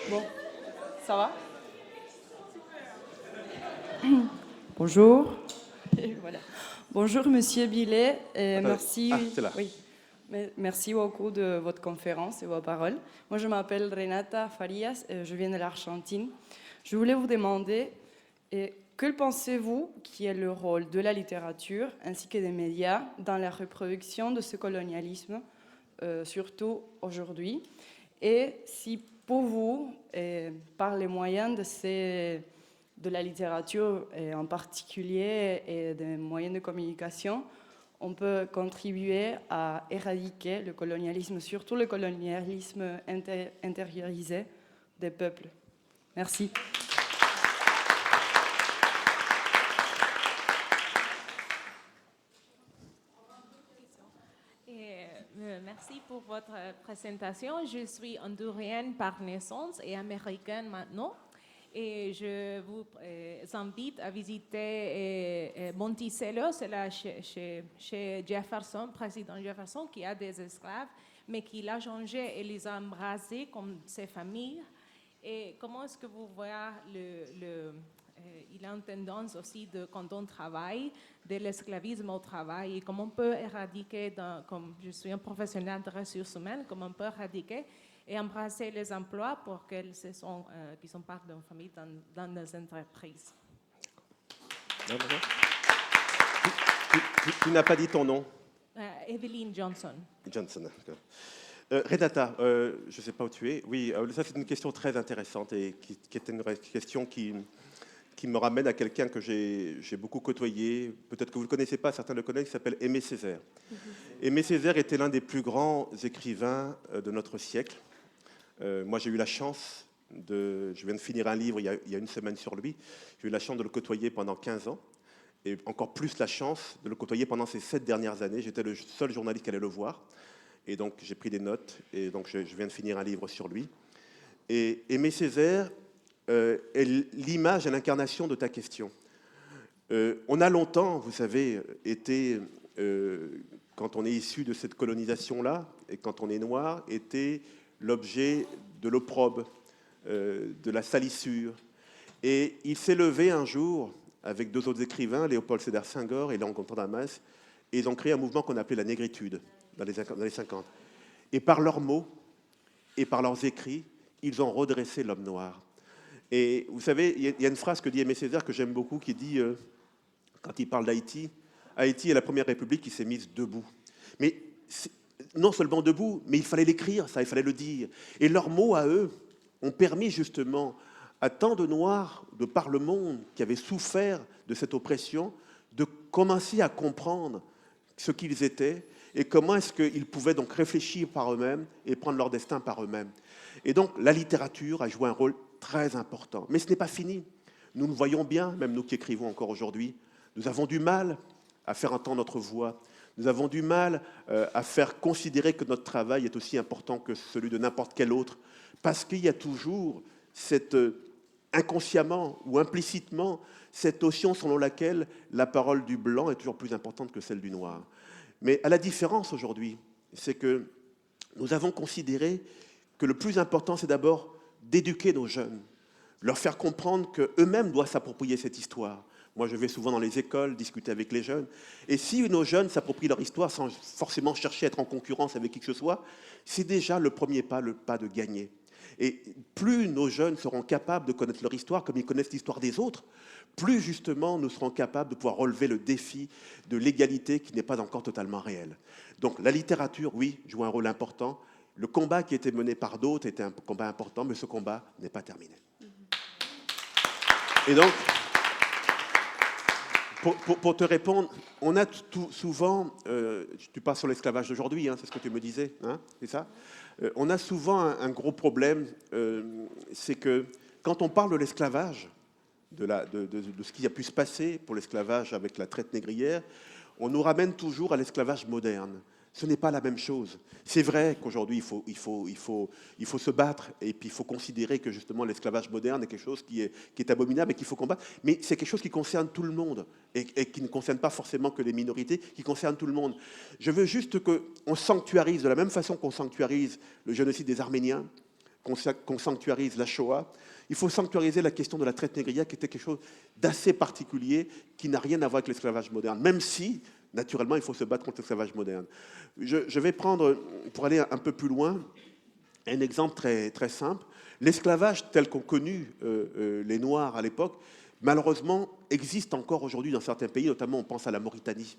Bon, ça va? Bonjour. Et voilà. Bonjour, Monsieur Billet. Merci. c'est là. Oui. Merci beaucoup de votre conférence et vos paroles. Moi, je m'appelle Renata Farias et je viens de l'Argentine. Je voulais vous demander, que pensez-vous qui est le rôle de la littérature ainsi que des médias dans la reproduction de ce colonialisme, surtout aujourd'hui, et si pour vous, par les moyens de la littérature et en particulier et des moyens de communication, on peut contribuer à éradiquer le colonialisme, surtout le colonialisme intériorisé des peuples. Merci. Merci pour votre présentation. Je suis hondurienne par naissance et américaine maintenant. Et je vous invite à visiter Monticello, c'est là chez Jefferson, président Jefferson, qui a des esclaves, mais qui l'a changé et les a embrassés comme ses familles. Et comment est-ce que vous voyez il a une tendance aussi, quand on travaille, de l'esclavisme au travail, et comment on peut éradiquer, comme je suis un professionnel de ressources humaines, comment on peut éradiquer et embrasser les emplois pour qu'ils sont part d'une famille dans nos entreprises. Tu n'as pas dit ton nom? Evelyn Johnson. Johnson. Renata, je ne sais pas où tu es. Oui, ça c'est une question très intéressante et qui est une question qui me ramène à quelqu'un que j'ai beaucoup côtoyé. Peut-être que vous ne le connaissez pas, certains le connaissent, qui s'appelle Aimé Césaire. Aimé Césaire était l'un des plus grands écrivains de notre siècle. Moi, j'ai eu la chance je viens de finir un livre il y a une semaine sur lui. J'ai eu la chance de le côtoyer pendant 15 ans. et encore plus la chance de le côtoyer pendant ces 7 dernières années. J'étais le seul journaliste qui allait le voir. Et donc, j'ai pris des notes. Et donc, je viens de finir un livre sur lui. Et Aimé Césaire est l'image et l'incarnation de ta question. On a longtemps, vous savez, été, quand on est issu de cette colonisation-là, et quand on est noir, été l'objet de l'opprobre, de la salissure. Et il s'est levé un jour avec 2 autres écrivains, Léopold Sédar Senghor et Léon Compton Damas, et ils ont créé un mouvement qu'on appelait la négritude dans les 50. Et par leurs mots et par leurs écrits, ils ont redressé l'homme noir. Et vous savez, il y a une phrase que dit Aimé Césaire que j'aime beaucoup, qui dit, quand il parle d'Haïti, Haïti est la première république qui s'est mise debout. Mais non seulement debout, mais il fallait l'écrire, ça, il fallait le dire. Et leurs mots à eux ont permis justement à tant de Noirs de par le monde qui avaient souffert de cette oppression de commencer à comprendre ce qu'ils étaient et comment est-ce qu'ils pouvaient donc réfléchir par eux-mêmes et prendre leur destin par eux-mêmes. Et donc la littérature a joué un rôle très important. Mais ce n'est pas fini. Nous le voyons bien, même nous qui écrivons encore aujourd'hui, nous avons du mal à faire entendre notre voix. Nous avons du mal à faire considérer que notre travail est aussi important que celui de n'importe quel autre, parce qu'il y a toujours cette, inconsciemment ou implicitement cette notion selon laquelle la parole du blanc est toujours plus importante que celle du noir. Mais à la différence aujourd'hui, c'est que nous avons considéré que le plus important, c'est d'abord d'éduquer nos jeunes, leur faire comprendre qu'eux-mêmes doivent s'approprier cette histoire. Moi, je vais souvent dans les écoles discuter avec les jeunes. Et si nos jeunes s'approprient leur histoire sans forcément chercher à être en concurrence avec qui que ce soit, c'est déjà le premier pas, le pas de gagner. Et plus nos jeunes seront capables de connaître leur histoire comme ils connaissent l'histoire des autres, plus justement nous serons capables de pouvoir relever le défi de l'égalité qui n'est pas encore totalement réelle. Donc la littérature, oui, joue un rôle important. Le combat qui était mené par d'autres était un combat important, mais ce combat n'est pas terminé. Et donc, pour te répondre, on a souvent, tu parles sur l'esclavage d'aujourd'hui, hein, c'est ce que tu me disais, hein, c'est ça. On a souvent un gros problème, c'est que quand on parle de l'esclavage, de ce qui a pu se passer pour l'esclavage avec la traite négrière, on nous ramène toujours à l'esclavage moderne. Ce n'est pas la même chose. C'est vrai qu'aujourd'hui, il faut se battre et puis il faut considérer que justement l'esclavage moderne est quelque chose qui est abominable et qu'il faut combattre. Mais c'est quelque chose qui concerne tout le monde et qui ne concerne pas forcément que les minorités, qui concerne tout le monde. Je veux juste qu'on sanctuarise, de la même façon qu'on sanctuarise le génocide des Arméniens, qu'on sanctuarise la Shoah, il faut sanctuariser la question de la traite négrière qui était quelque chose d'assez particulier, qui n'a rien à voir avec l'esclavage moderne, même si, naturellement, il faut se battre contre l'esclavage moderne. Je vais prendre, pour aller un peu plus loin, un exemple très, très simple. L'esclavage tel qu'ont connu les Noirs à l'époque, malheureusement, existe encore aujourd'hui dans certains pays, notamment on pense à la Mauritanie.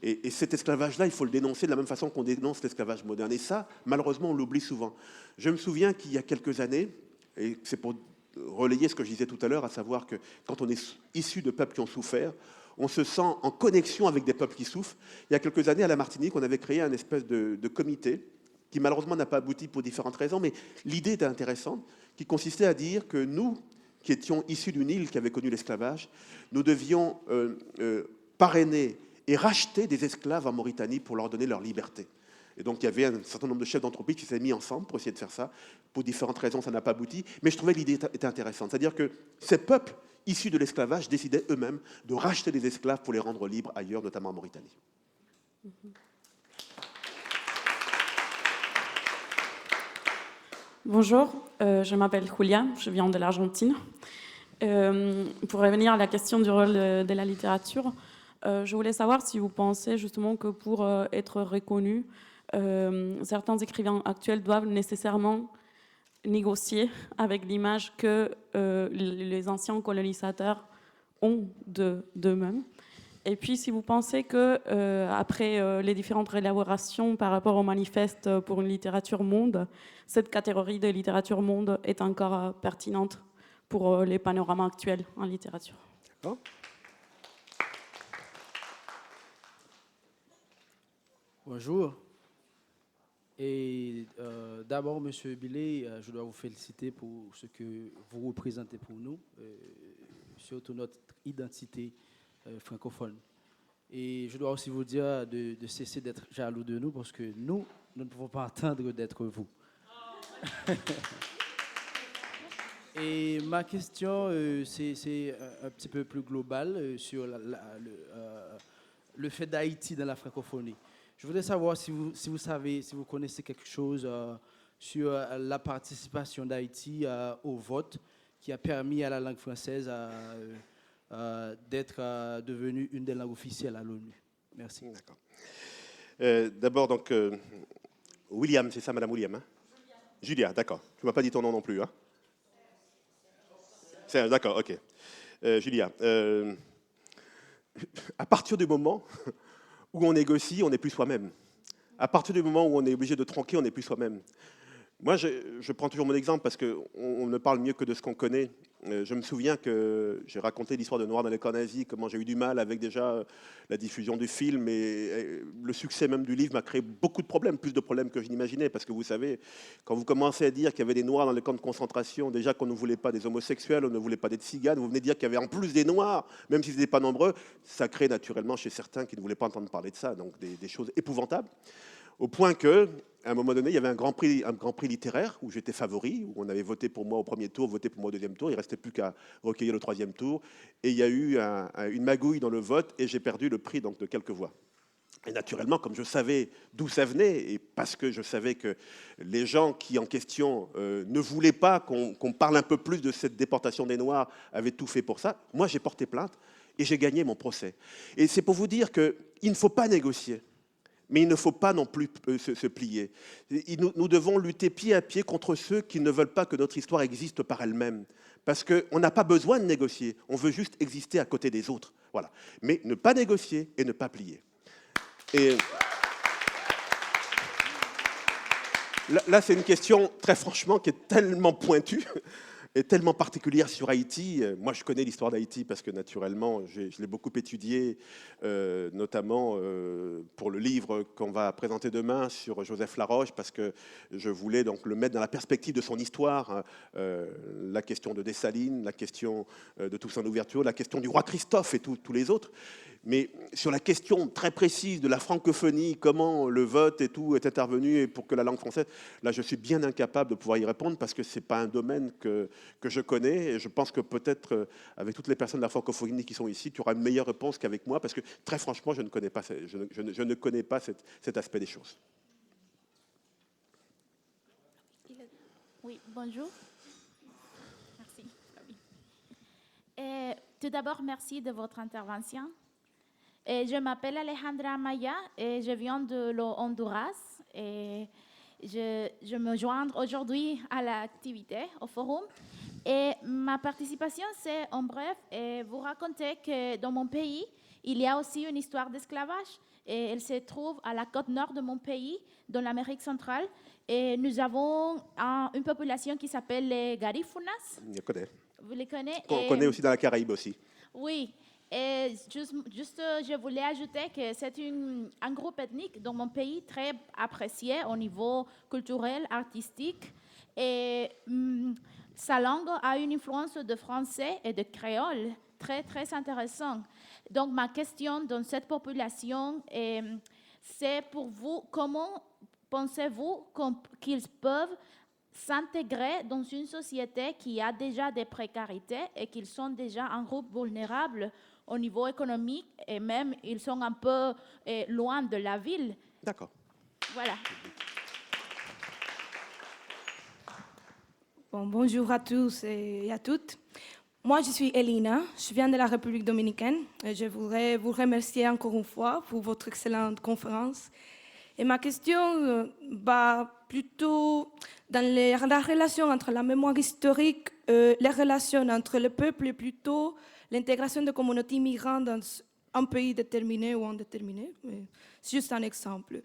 Et cet esclavage-là, il faut le dénoncer de la même façon qu'on dénonce l'esclavage moderne. Et ça, malheureusement, on l'oublie souvent. Je me souviens qu'il y a quelques années, et c'est pour relayer ce que je disais tout à l'heure, à savoir que quand on est issu de peuples qui ont souffert, on se sent en connexion avec des peuples qui souffrent. Il y a quelques années, à la Martinique, on avait créé un espèce de comité qui malheureusement n'a pas abouti pour différentes raisons, mais l'idée était intéressante, qui consistait à dire que nous, qui étions issus d'une île qui avait connu l'esclavage, nous devions parrainer et racheter des esclaves en Mauritanie pour leur donner leur liberté. Et donc il y avait un certain nombre de chefs d'entreprise qui s'étaient mis ensemble pour essayer de faire ça. Pour différentes raisons, ça n'a pas abouti. Mais je trouvais que l'idée était intéressante. C'est-à-dire que ces peuples issus de l'esclavage décidaient eux-mêmes de racheter des esclaves pour les rendre libres ailleurs, notamment en Mauritanie. Bonjour, je m'appelle Julia, je viens de l'Argentine. Pour revenir à la question du rôle de la littérature, je voulais savoir si vous pensez justement que pour être reconnus, certains écrivains actuels doivent nécessairement négocier avec l'image que les anciens colonisateurs ont d'eux-mêmes. Et puis, si vous pensez que après les différentes élaborations par rapport au manifeste pour une littérature monde, cette catégorie de littérature monde est encore pertinente pour les panoramas actuels en littérature. D'accord. Bonjour. Et d'abord, M. Billet, je dois vous féliciter pour ce que vous représentez pour nous, surtout notre identité francophones. Et je dois aussi vous dire de cesser d'être jaloux de nous parce que nous ne pouvons pas attendre d'être vous. Et ma question, c'est un petit peu plus globale sur le fait d'Haïti dans la francophonie. Je voudrais savoir si vous savez, si vous connaissez quelque chose sur la participation d'Haïti au vote qui a permis à la langue française d'être devenue une des langues officielles à l'ONU. Merci. D'accord. D'abord, donc, William, c'est ça, Madame William, hein? Julia, d'accord. Tu ne m'as pas dit ton nom non plus, hein? D'accord, ok. Julia, à partir du moment où on négocie, on n'est plus soi-même. À partir du moment où on est obligé de tronquer, on n'est plus soi-même. Moi, je prends toujours mon exemple parce qu'on ne parle mieux que de ce qu'on connaît. Je me souviens que j'ai raconté l'histoire de Noir dans les camps nazis, comment j'ai eu du mal avec déjà la diffusion du film et le succès même du livre m'a créé beaucoup de problèmes, plus de problèmes que je n'imaginais. Parce que vous savez, quand vous commencez à dire qu'il y avait des Noirs dans les camps de concentration, déjà qu'on ne voulait pas des homosexuels, on ne voulait pas des tziganes, vous venez de dire qu'il y avait en plus des Noirs, même s'ils n'étaient pas nombreux, ça crée naturellement chez certains qui ne voulaient pas entendre parler de ça, donc des choses épouvantables. Au point que, à un moment donné, il y avait un grand prix littéraire où j'étais favori, où on avait voté pour moi au premier tour, voté pour moi au deuxième tour. Il ne restait plus qu'à recueillir le troisième tour. Et il y a eu une magouille dans le vote et j'ai perdu le prix donc, de quelques voix. Et naturellement, comme je savais d'où ça venait, et parce que je savais que les gens qui en question ne voulaient pas qu'on parle un peu plus de cette déportation des Noirs avaient tout fait pour ça, moi j'ai porté plainte et j'ai gagné mon procès. Et c'est pour vous dire qu'il ne faut pas négocier. Mais il ne faut pas non plus se plier. Nous devons lutter pied à pied contre ceux qui ne veulent pas que notre histoire existe par elle-même. Parce qu'on n'a pas besoin de négocier, on veut juste exister à côté des autres. Voilà. Mais ne pas négocier et ne pas plier. Et là, c'est une question, très franchement, qui est tellement pointue est tellement particulière sur Haïti. Moi, je connais l'histoire d'Haïti parce que, naturellement, je l'ai beaucoup étudié, notamment pour le livre qu'on va présenter demain sur Joseph Laroche, parce que je voulais donc le mettre dans la perspective de son histoire, la question de Dessalines, la question de Toussaint Louverture, la question du roi Christophe et tous les autres. Mais sur la question très précise de la francophonie, comment le vote et tout est intervenu pour que la langue française, là je suis bien incapable de pouvoir y répondre parce que ce n'est pas un domaine que je connais et je pense que peut-être avec toutes les personnes de la francophonie qui sont ici, tu auras une meilleure réponse qu'avec moi parce que très franchement je ne connais pas, je ne connais pas cet aspect des choses. Oui, bonjour. Merci. Tout d'abord, merci de votre intervention. Je m'appelle Alejandra Maya et je viens de Honduras. Et je me joins aujourd'hui à l'activité, au forum. Et ma participation, c'est en bref, vous raconter que dans mon pays, il y a aussi une histoire d'esclavage. Et elle se trouve à la côte nord de mon pays, dans l'Amérique centrale. Et nous avons une population qui s'appelle les Garifunas. On les connaît. Vous les connaissez? On connaît aussi dans la Caraïbe aussi. Oui. Et juste, je voulais ajouter que c'est un groupe ethnique dans mon pays très apprécié au niveau culturel, artistique. Et sa langue a une influence de français et de créole très, très intéressante. Donc, ma question dans cette population, c'est pour vous, comment pensez-vous qu'ils peuvent s'intégrer dans une société qui a déjà des précarités et qu'ils sont déjà un groupe vulnérable au niveau économique et même ils sont un peu loin de la ville. D'accord. Voilà. Bon, bonjour à tous et à toutes. Moi, je suis Elina, je viens de la République dominicaine et je voudrais vous remercier encore une fois pour votre excellente conférence. Et ma question va plutôt dans la relation entre la mémoire historique, les relations entre le peuple et plutôt l'intégration de communautés migrantes dans un pays déterminé ou indéterminé. C'est juste un exemple.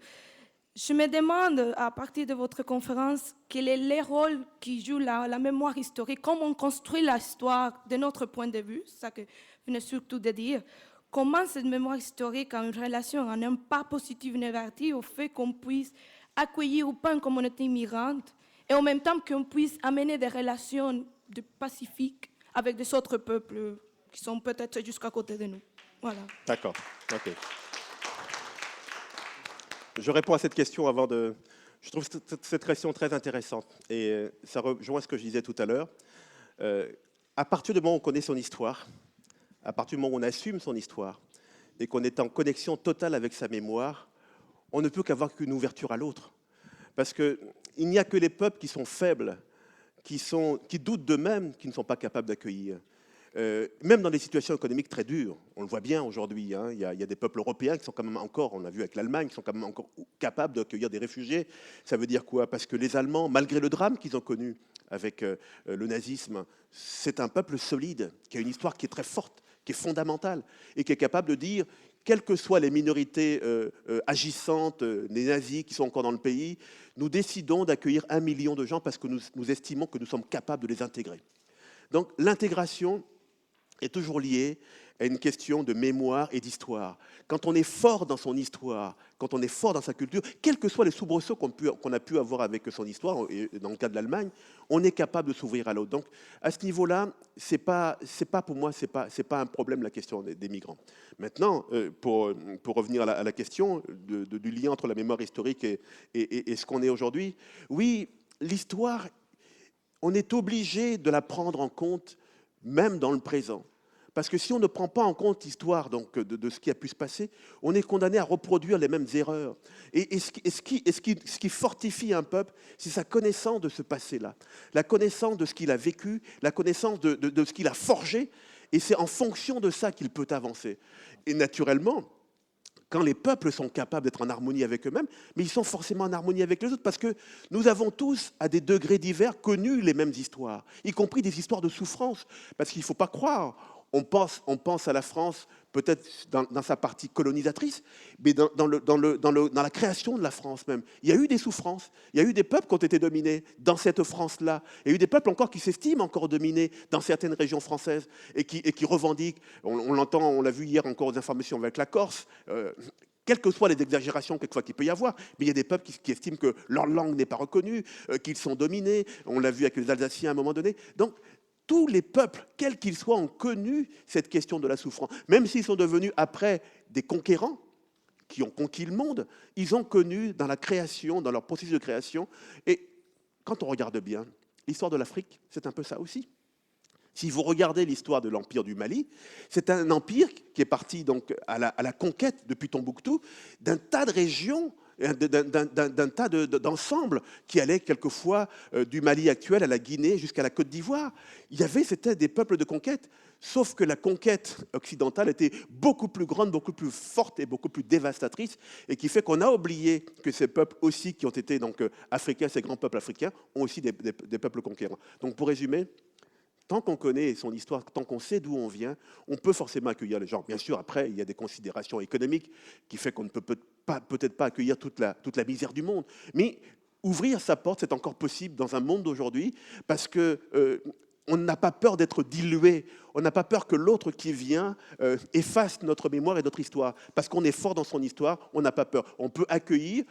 Je me demande, à partir de votre conférence, quel est le rôle qui joue la mémoire historique, comment on construit l'histoire de notre point de vue, c'est ça que je venais surtout de dire. Comment cette mémoire historique a une relation, un impact positif ou négatif au fait qu'on puisse accueillir ou pas une communauté migrante et en même temps qu'on puisse amener des relations pacifiques avec des autres peuples qui sont peut-être jusqu'à côté de nous. Voilà. D'accord. Ok. Je réponds à cette question avant de... Je trouve cette question très intéressante. Et ça rejoint ce que je disais tout à l'heure. À partir du moment où on connaît son histoire, à partir du moment où on assume son histoire, et qu'on est en connexion totale avec sa mémoire, on ne peut qu'avoir qu'une ouverture à l'autre. Parce qu'il n'y a que les peuples qui sont faibles, qui doutent d'eux-mêmes, qui ne sont pas capables d'accueillir. Même dans des situations économiques très dures, on le voit bien aujourd'hui, hein, il y a des peuples européens qui sont quand même encore, on l'a vu avec l'Allemagne, qui sont quand même encore capables d'accueillir des réfugiés. Ça veut dire quoi? Parce que les Allemands, malgré le drame qu'ils ont connu avec le nazisme, c'est un peuple solide, qui a une histoire qui est très forte, qui est fondamentale, et qui est capable de dire, quelles que soient les minorités agissantes, les nazis qui sont encore dans le pays, nous décidons d'accueillir 1 million de gens parce que nous estimons que nous sommes capables de les intégrer. Donc l'intégration est toujours liée à une question de mémoire et d'histoire. Quand on est fort dans son histoire, quand on est fort dans sa culture, quels que soient les soubresauts qu'on a pu avoir avec son histoire, et dans le cas de l'Allemagne, on est capable de s'ouvrir à l'autre. Donc à ce niveau-là, pour moi, c'est pas un problème la question des migrants. Maintenant, pour revenir à la question du lien entre la mémoire historique et ce qu'on est aujourd'hui, oui, l'histoire, on est obligé de la prendre en compte, même dans le présent. Parce que si on ne prend pas en compte l'histoire de ce qui a pu se passer, on est condamné à reproduire les mêmes erreurs. Et ce qui fortifie un peuple, c'est sa connaissance de ce passé-là, la connaissance de ce qu'il a vécu, la connaissance de ce qu'il a forgé, et c'est en fonction de ça qu'il peut avancer. Et naturellement, quand les peuples sont capables d'être en harmonie avec eux-mêmes, mais ils sont forcément en harmonie avec les autres, parce que nous avons tous, à des degrés divers, connu les mêmes histoires, y compris des histoires de souffrance, parce qu'il ne faut pas croire. On pense à la France, peut-être dans sa partie colonisatrice, mais dans la création de la France même. Il y a eu des souffrances, il y a eu des peuples qui ont été dominés dans cette France-là. Il y a eu des peuples encore qui s'estiment encore dominés dans certaines régions françaises et qui revendiquent. On l'entend, on l'a vu hier encore aux informations avec la Corse. Quelles que soient les exagérations quelquefois qu'il peut y avoir, mais il y a des peuples qui estiment que leur langue n'est pas reconnue, qu'ils sont dominés. On l'a vu avec les Alsaciens à un moment donné. Donc, tous les peuples, quels qu'ils soient, ont connu cette question de la souffrance. Même s'ils sont devenus après des conquérants, qui ont conquis le monde, ils ont connu dans la création, dans leur processus de création. Et quand on regarde bien, l'histoire de l'Afrique, c'est un peu ça aussi. Si vous regardez l'histoire de l'Empire du Mali, c'est un empire qui est parti donc à la conquête depuis Tombouctou d'un tas de régions, d'un tas d'ensembles qui allaient quelquefois du Mali actuel à la Guinée jusqu'à la Côte d'Ivoire. C'était des peuples de conquête, sauf que la conquête occidentale était beaucoup plus grande, beaucoup plus forte et beaucoup plus dévastatrice, et qui fait qu'on a oublié que ces peuples aussi qui ont été donc africains, ces grands peuples africains, ont aussi des peuples conquérants. Donc pour résumer, tant qu'on connaît son histoire, tant qu'on sait d'où on vient, on peut forcément accueillir les gens. Bien sûr, après, il y a des considérations économiques qui font qu'on ne peut peut-être pas accueillir toute la misère du monde. Mais ouvrir sa porte, c'est encore possible dans un monde d'aujourd'hui, parce que on n'a pas peur d'être dilué. On n'a pas peur que l'autre qui vient efface notre mémoire et notre histoire. Parce qu'on est fort dans son histoire, on n'a pas peur. On peut accueillir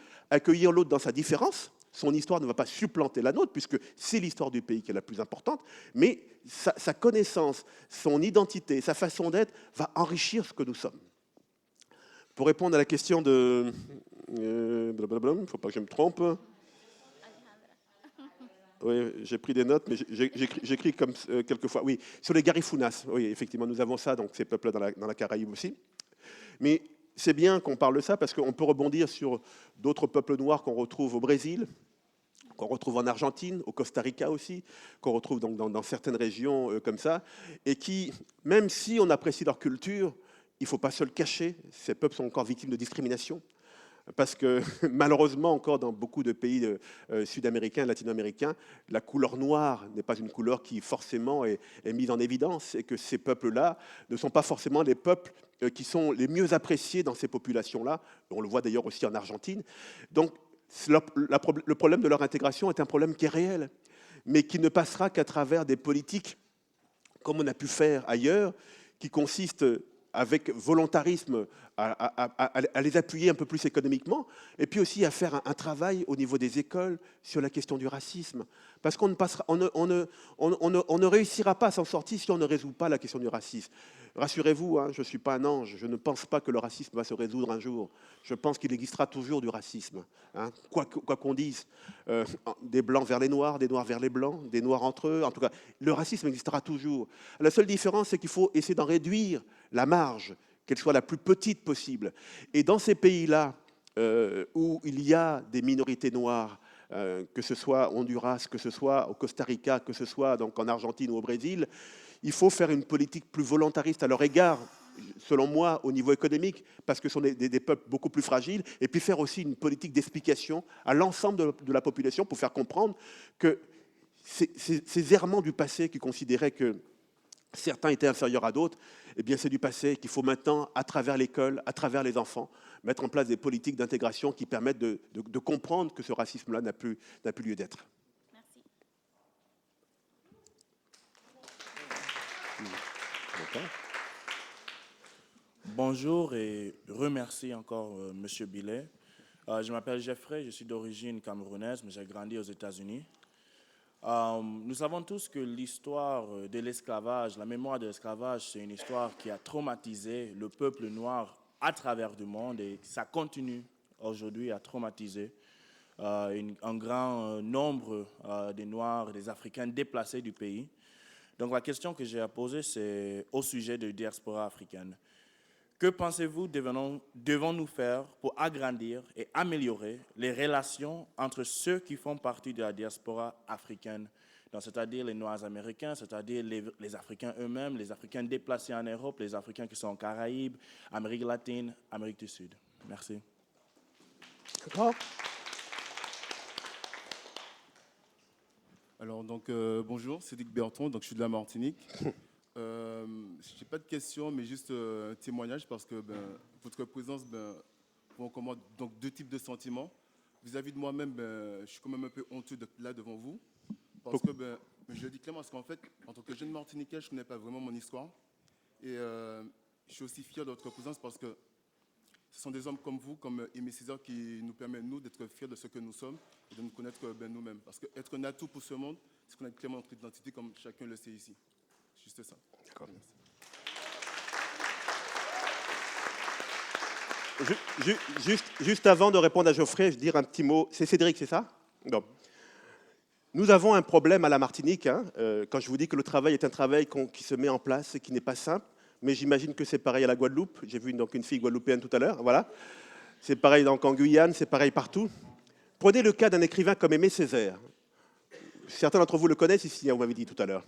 l'autre dans sa différence. Son histoire ne va pas supplanter la nôtre, puisque c'est l'histoire du pays qui est la plus importante, mais sa connaissance, son identité, sa façon d'être va enrichir ce que nous sommes. Pour répondre à la question de... il ne faut pas que je me trompe. Oui, j'ai pris des notes, mais j'écris comme quelquefois. Oui, sur les Garifounas, oui, effectivement, nous avons ça, donc ces peuples dans la Caraïbe aussi. Mais c'est bien qu'on parle de ça, parce qu'on peut rebondir sur d'autres peuples noirs qu'on retrouve au Brésil, qu'on retrouve en Argentine, au Costa Rica aussi, qu'on retrouve donc dans certaines régions comme ça, et qui, même si on apprécie leur culture, il ne faut pas se le cacher, ces peuples sont encore victimes de discrimination, parce que malheureusement, encore dans beaucoup de pays sud-américains, latino-américains, la couleur noire n'est pas une couleur qui forcément est mise en évidence, et que ces peuples-là ne sont pas forcément les peuples qui sont les mieux appréciés dans ces populations-là. On le voit d'ailleurs aussi en Argentine. Donc, le problème de leur intégration est un problème qui est réel, mais qui ne passera qu'à travers des politiques, comme on a pu faire ailleurs, qui consistent avec volontarisme à les appuyer un peu plus économiquement, et puis aussi à faire un travail au niveau des écoles sur la question du racisme. Parce qu'on ne réussira pas à s'en sortir si on ne résout pas la question du racisme. Rassurez-vous, hein, je ne suis pas un ange, je ne pense pas que le racisme va se résoudre un jour. Je pense qu'il existera toujours du racisme, hein, quoi qu'on dise. Des blancs vers les noirs, des noirs vers les blancs, des noirs entre eux. En tout cas, le racisme existera toujours. La seule différence, c'est qu'il faut essayer d'en réduire la marge, qu'elle soit la plus petite possible. Et dans ces pays-là, où il y a des minorités noires, que ce soit au Honduras, que ce soit au Costa Rica, que ce soit donc en Argentine ou au Brésil, il faut faire une politique plus volontariste à leur égard, selon moi, au niveau économique, parce que ce sont des peuples beaucoup plus fragiles, et puis faire aussi une politique d'explication à l'ensemble de la population pour faire comprendre que ces errements du passé qui considéraient que certains étaient inférieurs à d'autres, eh bien c'est du passé, qu'il faut maintenant, à travers l'école, à travers les enfants, mettre en place des politiques d'intégration qui permettent de comprendre que ce racisme-là n'a plus lieu d'être. Merci. Bonjour et remercie encore Monsieur Billet. Je m'appelle Jeffrey, je suis d'origine camerounaise, mais j'ai grandi aux États-Unis. Nous savons tous que l'histoire de l'esclavage, la mémoire de l'esclavage, c'est une histoire qui a traumatisé le peuple noir à travers le monde et ça continue aujourd'hui à traumatiser un grand nombre des Noirs, des Africains déplacés du pays. Donc la question que j'ai à poser, c'est au sujet de la diaspora africaine. Que pensez-vous devons-nous faire pour agrandir et améliorer les relations entre ceux qui font partie de la diaspora africaine, c'est-à-dire les Noirs américains, c'est-à-dire les Africains eux-mêmes, les Africains déplacés en Europe, les Africains qui sont en Caraïbes, Amérique latine, Amérique du Sud. Merci. Alors, donc, bonjour, c'est Dick Berton, donc je suis de la Martinique. Je n'ai pas de questions, mais juste un témoignage parce que votre présence recommande donc deux types de sentiments. Vis-à-vis de moi-même, je suis quand même un peu honteux d'être là devant vous. Parce que, je le dis clairement, parce qu'en fait, en tant que jeune Martiniquais, je ne connais pas vraiment mon histoire. Et je suis aussi fier de votre présence parce que ce sont des hommes comme vous, comme Aimé Césaire, qui nous permettent, nous, d'être fiers de ce que nous sommes et de nous connaître nous-mêmes. Parce qu'être un atout pour ce monde, c'est connaître clairement notre identité, comme chacun le sait ici. Juste ça. D'accord. Juste avant de répondre à Geoffrey, je vais dire un petit mot. C'est Cédric, c'est ça? Non. Nous avons un problème à la Martinique, hein, quand je vous dis que le travail est un travail qui se met en place et qui n'est pas simple, mais j'imagine que c'est pareil à la Guadeloupe. J'ai vu donc une fille guadeloupéenne tout à l'heure, voilà. C'est pareil donc en Guyane, c'est pareil partout. Prenez le cas d'un écrivain comme Aimé Césaire. Certains d'entre vous le connaissent ici, vous m'avez dit tout à l'heure.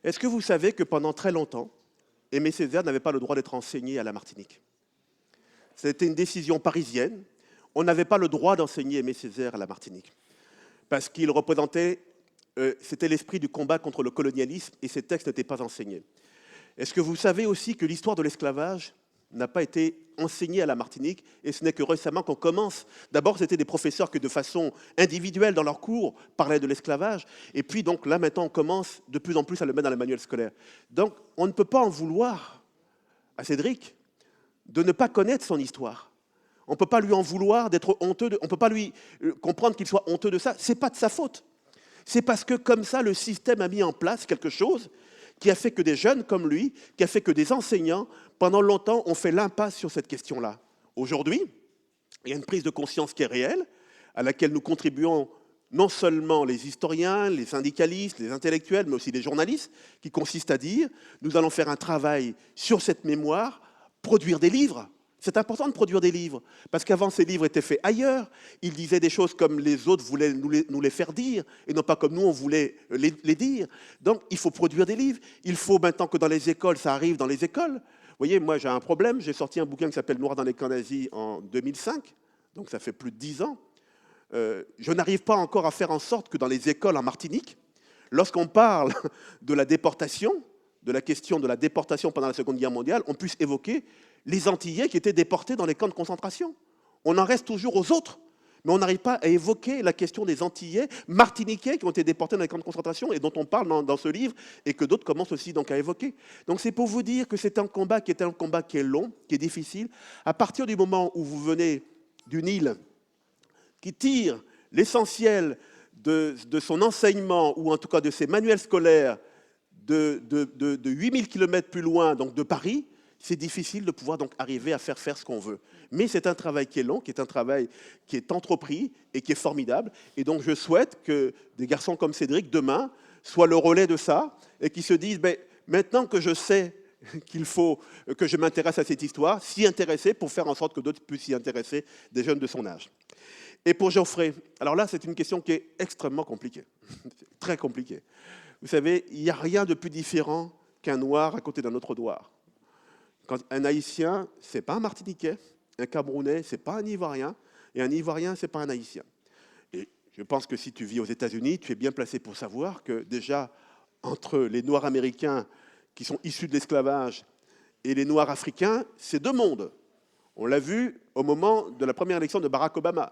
Est-ce que vous savez que pendant très longtemps, Aimé Césaire n'avait pas le droit d'être enseigné à la Martinique? C'était une décision parisienne. On n'avait pas le droit d'enseigner Aimé Césaire à la Martinique. Parce qu'il représentait, c'était l'esprit du combat contre le colonialisme et ces textes n'étaient pas enseignés. Est-ce que vous savez aussi que l'histoire de l'esclavage n'a pas été enseignée à la Martinique et ce n'est que récemment qu'on commence. D'abord, c'était des professeurs qui, de façon individuelle dans leurs cours, parlaient de l'esclavage. Et puis, donc, là, maintenant, on commence de plus en plus à le mettre dans les manuels scolaires. Donc, on ne peut pas en vouloir à Cédric de ne pas connaître son histoire. On ne peut pas lui en vouloir d'être honteux. On ne peut pas lui comprendre qu'il soit honteux de ça. Ce n'est pas de sa faute. C'est parce que, comme ça, le système a mis en place quelque chose qui a fait que des jeunes comme lui, qui a fait que des enseignants, pendant longtemps, ont fait l'impasse sur cette question-là. Aujourd'hui, il y a une prise de conscience qui est réelle, à laquelle nous contribuons non seulement les historiens, les syndicalistes, les intellectuels, mais aussi les journalistes, qui consiste à dire « nous allons faire un travail sur cette mémoire, produire des livres ». C'est important de produire des livres, parce qu'avant, ces livres étaient faits ailleurs. Ils disaient des choses comme les autres voulaient nous les faire dire, et non pas comme nous, on voulait les dire. Donc, il faut produire des livres. Il faut maintenant que dans les écoles, ça arrive dans les écoles. Vous voyez, moi, j'ai un problème. J'ai sorti un bouquin qui s'appelle « Noir dans les camps nazis » en 2005, donc ça fait plus de 10 ans. Je n'arrive pas encore à faire en sorte que dans les écoles en Martinique, lorsqu'on parle de la déportation, de la question de la déportation pendant la Seconde Guerre mondiale, on puisse évoquer les Antillais qui étaient déportés dans les camps de concentration. On en reste toujours aux autres, mais on n'arrive pas à évoquer la question des Antillais martiniquais qui ont été déportés dans les camps de concentration et dont on parle dans ce livre et que d'autres commencent aussi donc à évoquer. Donc c'est pour vous dire que c'est un combat qui est long, qui est difficile. À partir du moment où vous venez d'une île qui tire l'essentiel de son enseignement, ou en tout cas de ses manuels scolaires, de 8000 km plus loin, donc de Paris, c'est difficile de pouvoir donc arriver à faire ce qu'on veut. Mais c'est un travail qui est long, qui est un travail qui est entrepris et qui est formidable. Et donc je souhaite que des garçons comme Cédric, demain, soient le relais de ça et qui se disent, ben, maintenant que je sais qu'il faut que je m'intéresse à cette histoire, s'y intéresser pour faire en sorte que d'autres puissent s'y intéresser, des jeunes de son âge. Et pour Geoffrey, alors là, c'est une question qui est extrêmement compliquée, très compliquée. Vous savez, il n'y a rien de plus différent qu'un noir à côté d'un autre noir. Quand un Haïtien, ce n'est pas un Martiniquais, un Camerounais, ce n'est pas un Ivoirien, et un Ivoirien, ce n'est pas un Haïtien. Et je pense que si tu vis aux États-Unis, tu es bien placé pour savoir que déjà, entre les Noirs américains qui sont issus de l'esclavage et les Noirs africains, c'est deux mondes. On l'a vu au moment de la première élection de Barack Obama.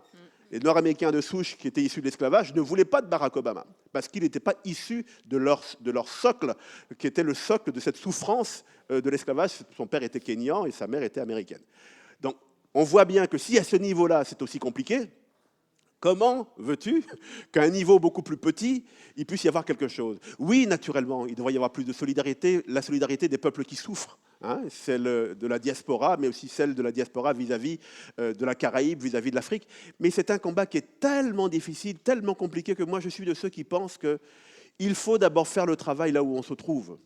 Les Noirs américains de souche qui étaient issus de l'esclavage ne voulaient pas de Barack Obama parce qu'il n'était pas issu de leur socle, qui était le socle de cette souffrance de l'esclavage. Son père était kényan et sa mère était américaine. Donc, on voit bien que si à ce niveau-là, c'est aussi compliqué, comment veux-tu qu'à un niveau beaucoup plus petit, il puisse y avoir quelque chose? Oui, naturellement, il devrait y avoir plus de solidarité, la solidarité des peuples qui souffrent, hein, celle de la diaspora, mais aussi celle de la diaspora vis-à-vis de la Caraïbe, vis-à-vis de l'Afrique. Mais c'est un combat qui est tellement difficile, tellement compliqué, que moi je suis de ceux qui pensent qu'il faut d'abord faire le travail là où on se trouve.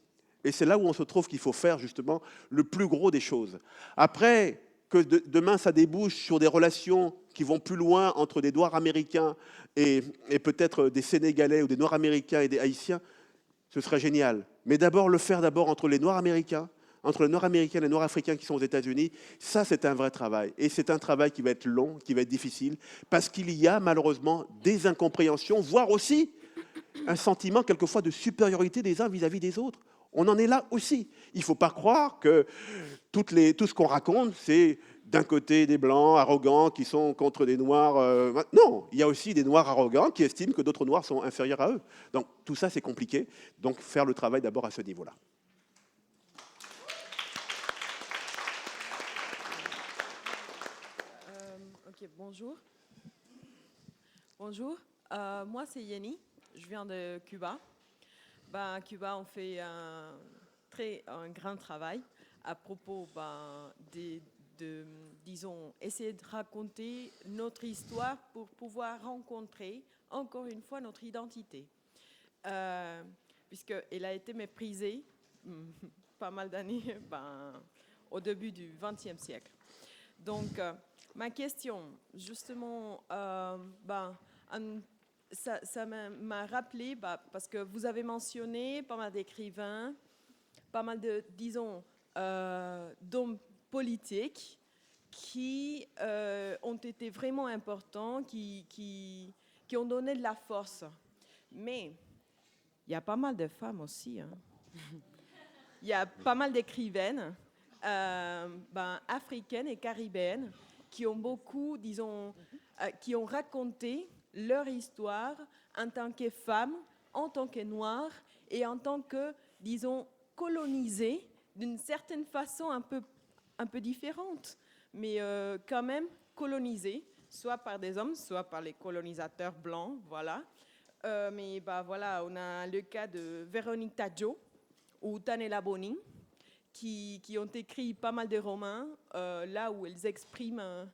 Et c'est là où on se trouve qu'il faut faire justement le plus gros des choses. Après, que demain ça débouche sur des relations qui vont plus loin entre des Noirs américains et peut-être des Sénégalais ou des Noirs américains et des Haïtiens, ce serait génial. Mais d'abord, le faire d'abord entre les Noirs américains, entre les Noirs américains et les Noirs africains qui sont aux États-Unis, ça c'est un vrai travail. Et c'est un travail qui va être long, qui va être difficile, parce qu'il y a malheureusement des incompréhensions, voire aussi un sentiment quelquefois de supériorité des uns vis-à-vis des autres. On en est là aussi. Il ne faut pas croire que tout ce qu'on raconte, c'est d'un côté des Blancs arrogants qui sont contre des Noirs. Non, il y a aussi des Noirs arrogants qui estiment que d'autres Noirs sont inférieurs à eux. Donc tout ça, c'est compliqué. Donc faire le travail d'abord à ce niveau-là. Ok, bonjour. Bonjour, moi c'est Yeni, je viens de Cuba. À Cuba, on fait un grand travail à propos disons, essayer de raconter notre histoire pour pouvoir rencontrer encore une fois notre identité. Puisqu'elle a été méprisée pas mal d'années au début du XXe siècle. Donc, ma question, justement, ça m'a rappelé, parce que vous avez mentionné pas mal d'écrivains, pas mal de, disons, d'hommes politiques qui ont été vraiment importants, qui ont donné de la force. Mais il y a pas mal de femmes aussi. Hein. Il y a pas mal d'écrivaines africaines et caribéennes qui ont beaucoup, disons, qui ont raconté leur histoire en tant que femmes, en tant que noires et en tant que, disons, colonisées d'une certaine façon un peu différente, mais quand même colonisées, soit par des hommes, soit par les colonisateurs blancs, voilà. Mais voilà, on a le cas de Véronique Tadjo ou Tanela Bonin, qui ont écrit pas mal de romans, là où elles expriment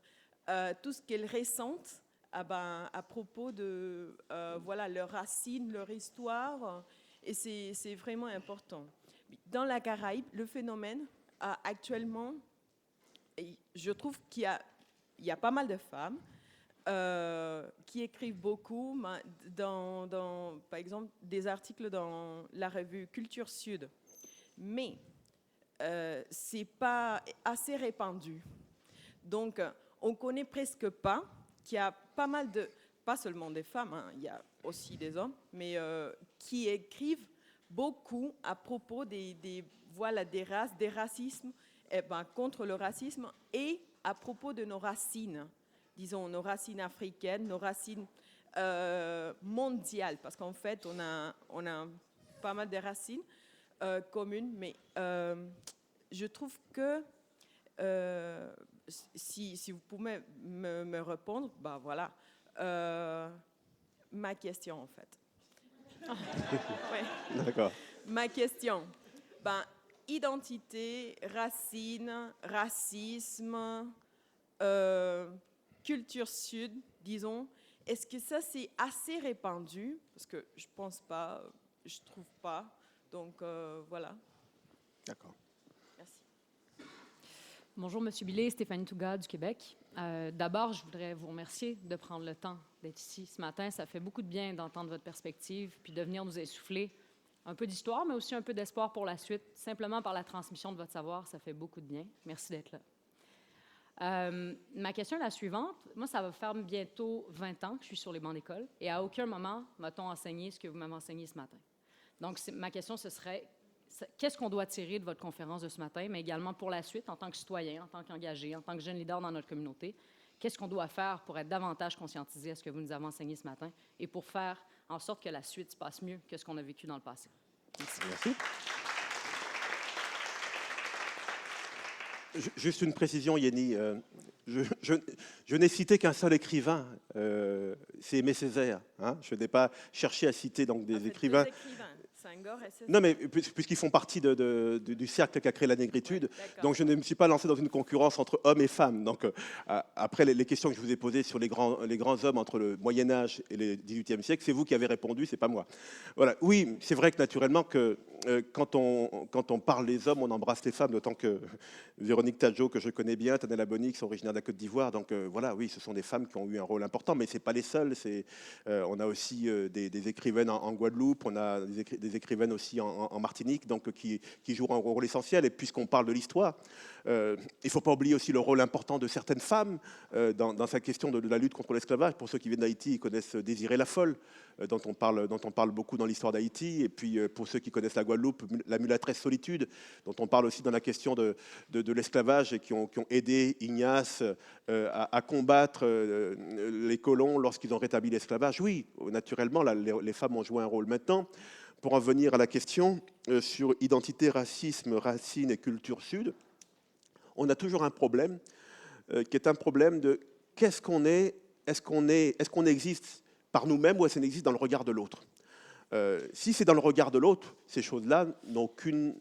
tout ce qu'elles ressentent à propos de voilà, leurs racines, leur histoire, et c'est vraiment important. Dans la Caraïbe, le phénomène, actuellement, je trouve qu'il y a pas mal de femmes qui écrivent beaucoup, par exemple, des articles dans la revue Culture Sud. Mais ce n'est pas assez répandu. Donc, on ne connaît presque pas qu'il y a pas mal de, pas seulement des femmes, hein, il y a aussi des hommes, mais qui écrivent beaucoup à propos des races, des racismes, contre le racisme et à propos de nos racines, disons nos racines africaines, nos racines mondiales, parce qu'en fait, on a pas mal de racines communes, mais je trouve que si vous pouvez me répondre, voilà, ma question en fait. Ouais. D'accord. ma question. Identité, racine, racisme, culture sud, disons. Est-ce que ça, c'est assez répandu? Parce que je pense pas, je trouve pas. Donc, voilà. D'accord. Merci. Bonjour, M. Billet, Stéphanie Touga du Québec. D'abord, je voudrais vous remercier de prendre le temps d'être ici ce matin. Ça fait beaucoup de bien d'entendre votre perspective, puis de venir nous insuffler un peu d'histoire, mais aussi un peu d'espoir pour la suite. Simplement par la transmission de votre savoir, ça fait beaucoup de bien. Merci d'être là. Ma question est la suivante. Moi, ça va faire bientôt 20 ans que je suis sur les bancs d'école et à aucun moment m'a-t-on enseigné ce que vous m'avez enseigné ce matin. Donc, ma question, ce serait, qu'est-ce qu'on doit tirer de votre conférence de ce matin, mais également pour la suite, en tant que citoyen, en tant qu'engagé, en tant que jeune leader dans notre communauté, qu'est-ce qu'on doit faire pour être davantage conscientisé à ce que vous nous avez enseigné ce matin et pour faire en sorte que la suite se passe mieux que ce qu'on a vécu dans le passé. Merci. Merci. Juste une précision, Yéni. Je n'ai cité qu'un seul écrivain, c'est Aimé Césaire. Hein. Je n'ai pas cherché à citer donc, des écrivains. Senghor et Césaire. Non, mais puisqu'ils font partie du cercle qu'a créé la négritude, donc je ne me suis pas lancé dans une concurrence entre hommes et femmes. Donc, après, les questions que je vous ai posées sur les grands hommes entre le Moyen-Âge et le XVIIIe siècle, c'est vous qui avez répondu, c'est pas moi. Voilà. Oui, c'est vrai que naturellement, que, quand on parle des hommes, on embrasse les femmes, d'autant que Véronique Tadjo, que je connais bien, Tanella Boni, qui sont originaires de la Côte d'Ivoire. Donc, voilà, oui, ce sont des femmes qui ont eu un rôle important, mais ce n'est pas les seules. On a aussi des écrivaines en Guadeloupe, on a des écrivaines aussi en Martinique, donc qui jouent un rôle essentiel. Et puisqu'on parle de l'histoire, il ne faut pas oublier aussi le rôle important de certaines femmes dans sa question de la lutte contre l'esclavage. Pour ceux qui viennent d'Haïti, ils connaissent Désiré Lafolle, dont on parle beaucoup dans l'histoire d'Haïti. Et puis pour ceux qui connaissent la Guadeloupe, la mulâtresse Solitude, dont on parle aussi dans la question de l'esclavage et qui ont aidé Ignace à combattre les colons lorsqu'ils ont rétabli l'esclavage. Oui, naturellement, les femmes ont joué un rôle. Maintenant, pour en venir à la question sur identité, racisme, racines et culture sud, on a toujours un problème qui est un problème de qu'est-ce qu'on est, est-ce qu'on existe par nous-mêmes ou est-ce qu'on existe dans le regard de l'autre. Si c'est dans le regard de l'autre, ces choses-là n'ont aucune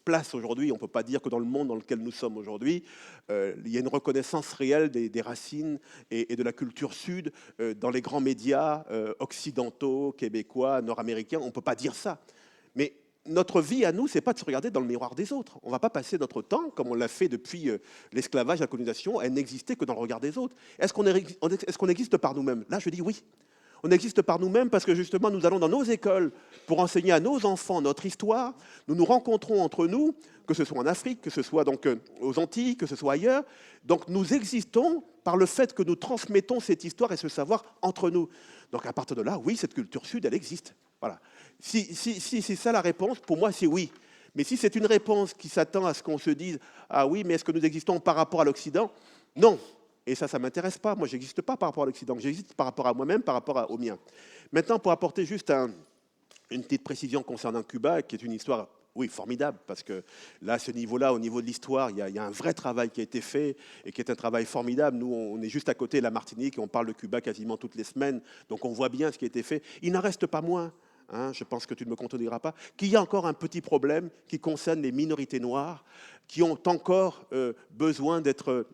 place aujourd'hui. On ne peut pas dire que dans le monde dans lequel nous sommes aujourd'hui, il y a une reconnaissance réelle des racines et de la culture sud dans les grands médias occidentaux, québécois, nord-américains. On ne peut pas dire ça. Mais notre vie à nous, ce n'est pas de se regarder dans le miroir des autres. On ne va pas passer notre temps, comme on l'a fait depuis l'esclavage, la colonisation, à n'exister que dans le regard des autres. Est-ce qu'on existe par nous-mêmes? Là, je dis oui. On existe par nous-mêmes parce que justement, nous allons dans nos écoles pour enseigner à nos enfants notre histoire. Nous nous rencontrons entre nous, que ce soit en Afrique, que ce soit donc aux Antilles, que ce soit ailleurs. Donc nous existons par le fait que nous transmettons cette histoire et ce savoir entre nous. Donc à partir de là, oui, cette culture sud, elle existe. Voilà. Si c'est ça la réponse, pour moi, c'est oui. Mais si c'est une réponse qui s'attend à ce qu'on se dise « Ah oui, mais est-ce que nous existons par rapport à l'Occident ?» Non. Et ça ne m'intéresse pas. Moi, je n'existe pas par rapport à l'Occident. J'existe par rapport à moi-même, par rapport au mien. Maintenant, pour apporter juste une petite précision concernant Cuba, qui est une histoire, oui, formidable, parce que là, à ce niveau-là, au niveau de l'histoire, il y a un vrai travail qui a été fait et qui est un travail formidable. Nous, on est juste à côté de la Martinique et on parle de Cuba quasiment toutes les semaines. Donc, on voit bien ce qui a été fait. Il n'en reste pas moins, hein, je pense que tu ne me contrediras pas, qu'il y a encore un petit problème qui concerne les minorités noires qui ont encore besoin d'être...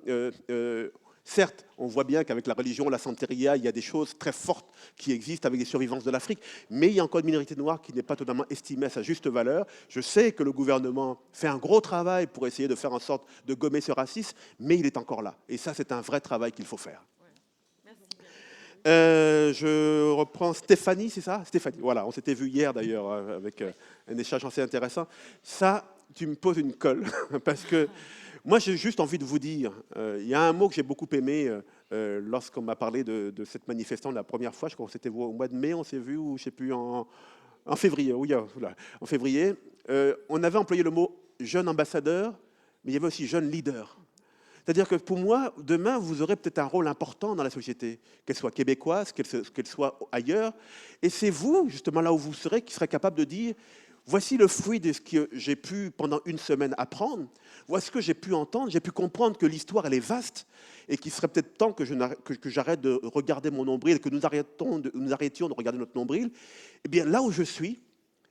Certes, on voit bien qu'avec la religion, la santeria, il y a des choses très fortes qui existent avec les survivances de l'Afrique, mais il y a encore une minorité noire qui n'est pas totalement estimée à sa juste valeur. Je sais que le gouvernement fait un gros travail pour essayer de faire en sorte de gommer ce racisme, mais il est encore là. Et ça, c'est un vrai travail qu'il faut faire. Je reprends Stéphanie, c'est ça? Stéphanie, voilà, on s'était vu hier d'ailleurs avec un échange assez intéressant. Ça, tu me poses une colle, parce que moi j'ai juste envie de vous dire, il y a un mot que j'ai beaucoup aimé lorsqu'on m'a parlé de cette manifestation la première fois, je crois que c'était au mois de mai, on s'est vu, ou je ne sais plus, en février, oui, voilà, en février, on avait employé le mot jeune ambassadeur, mais il y avait aussi jeune leader. C'est-à-dire que pour moi, demain, vous aurez peut-être un rôle important dans la société, qu'elle soit québécoise, qu'elle soit ailleurs. Et c'est vous, justement, là où vous serez, qui serez capable de dire « Voici le fruit de ce que j'ai pu, pendant une semaine, apprendre. Voici ce que j'ai pu entendre. J'ai pu comprendre que l'histoire, elle est vaste et qu'il serait peut-être temps que j'arrête de regarder mon nombril et que nous arrêtions de regarder notre nombril. » Eh bien, là où je suis,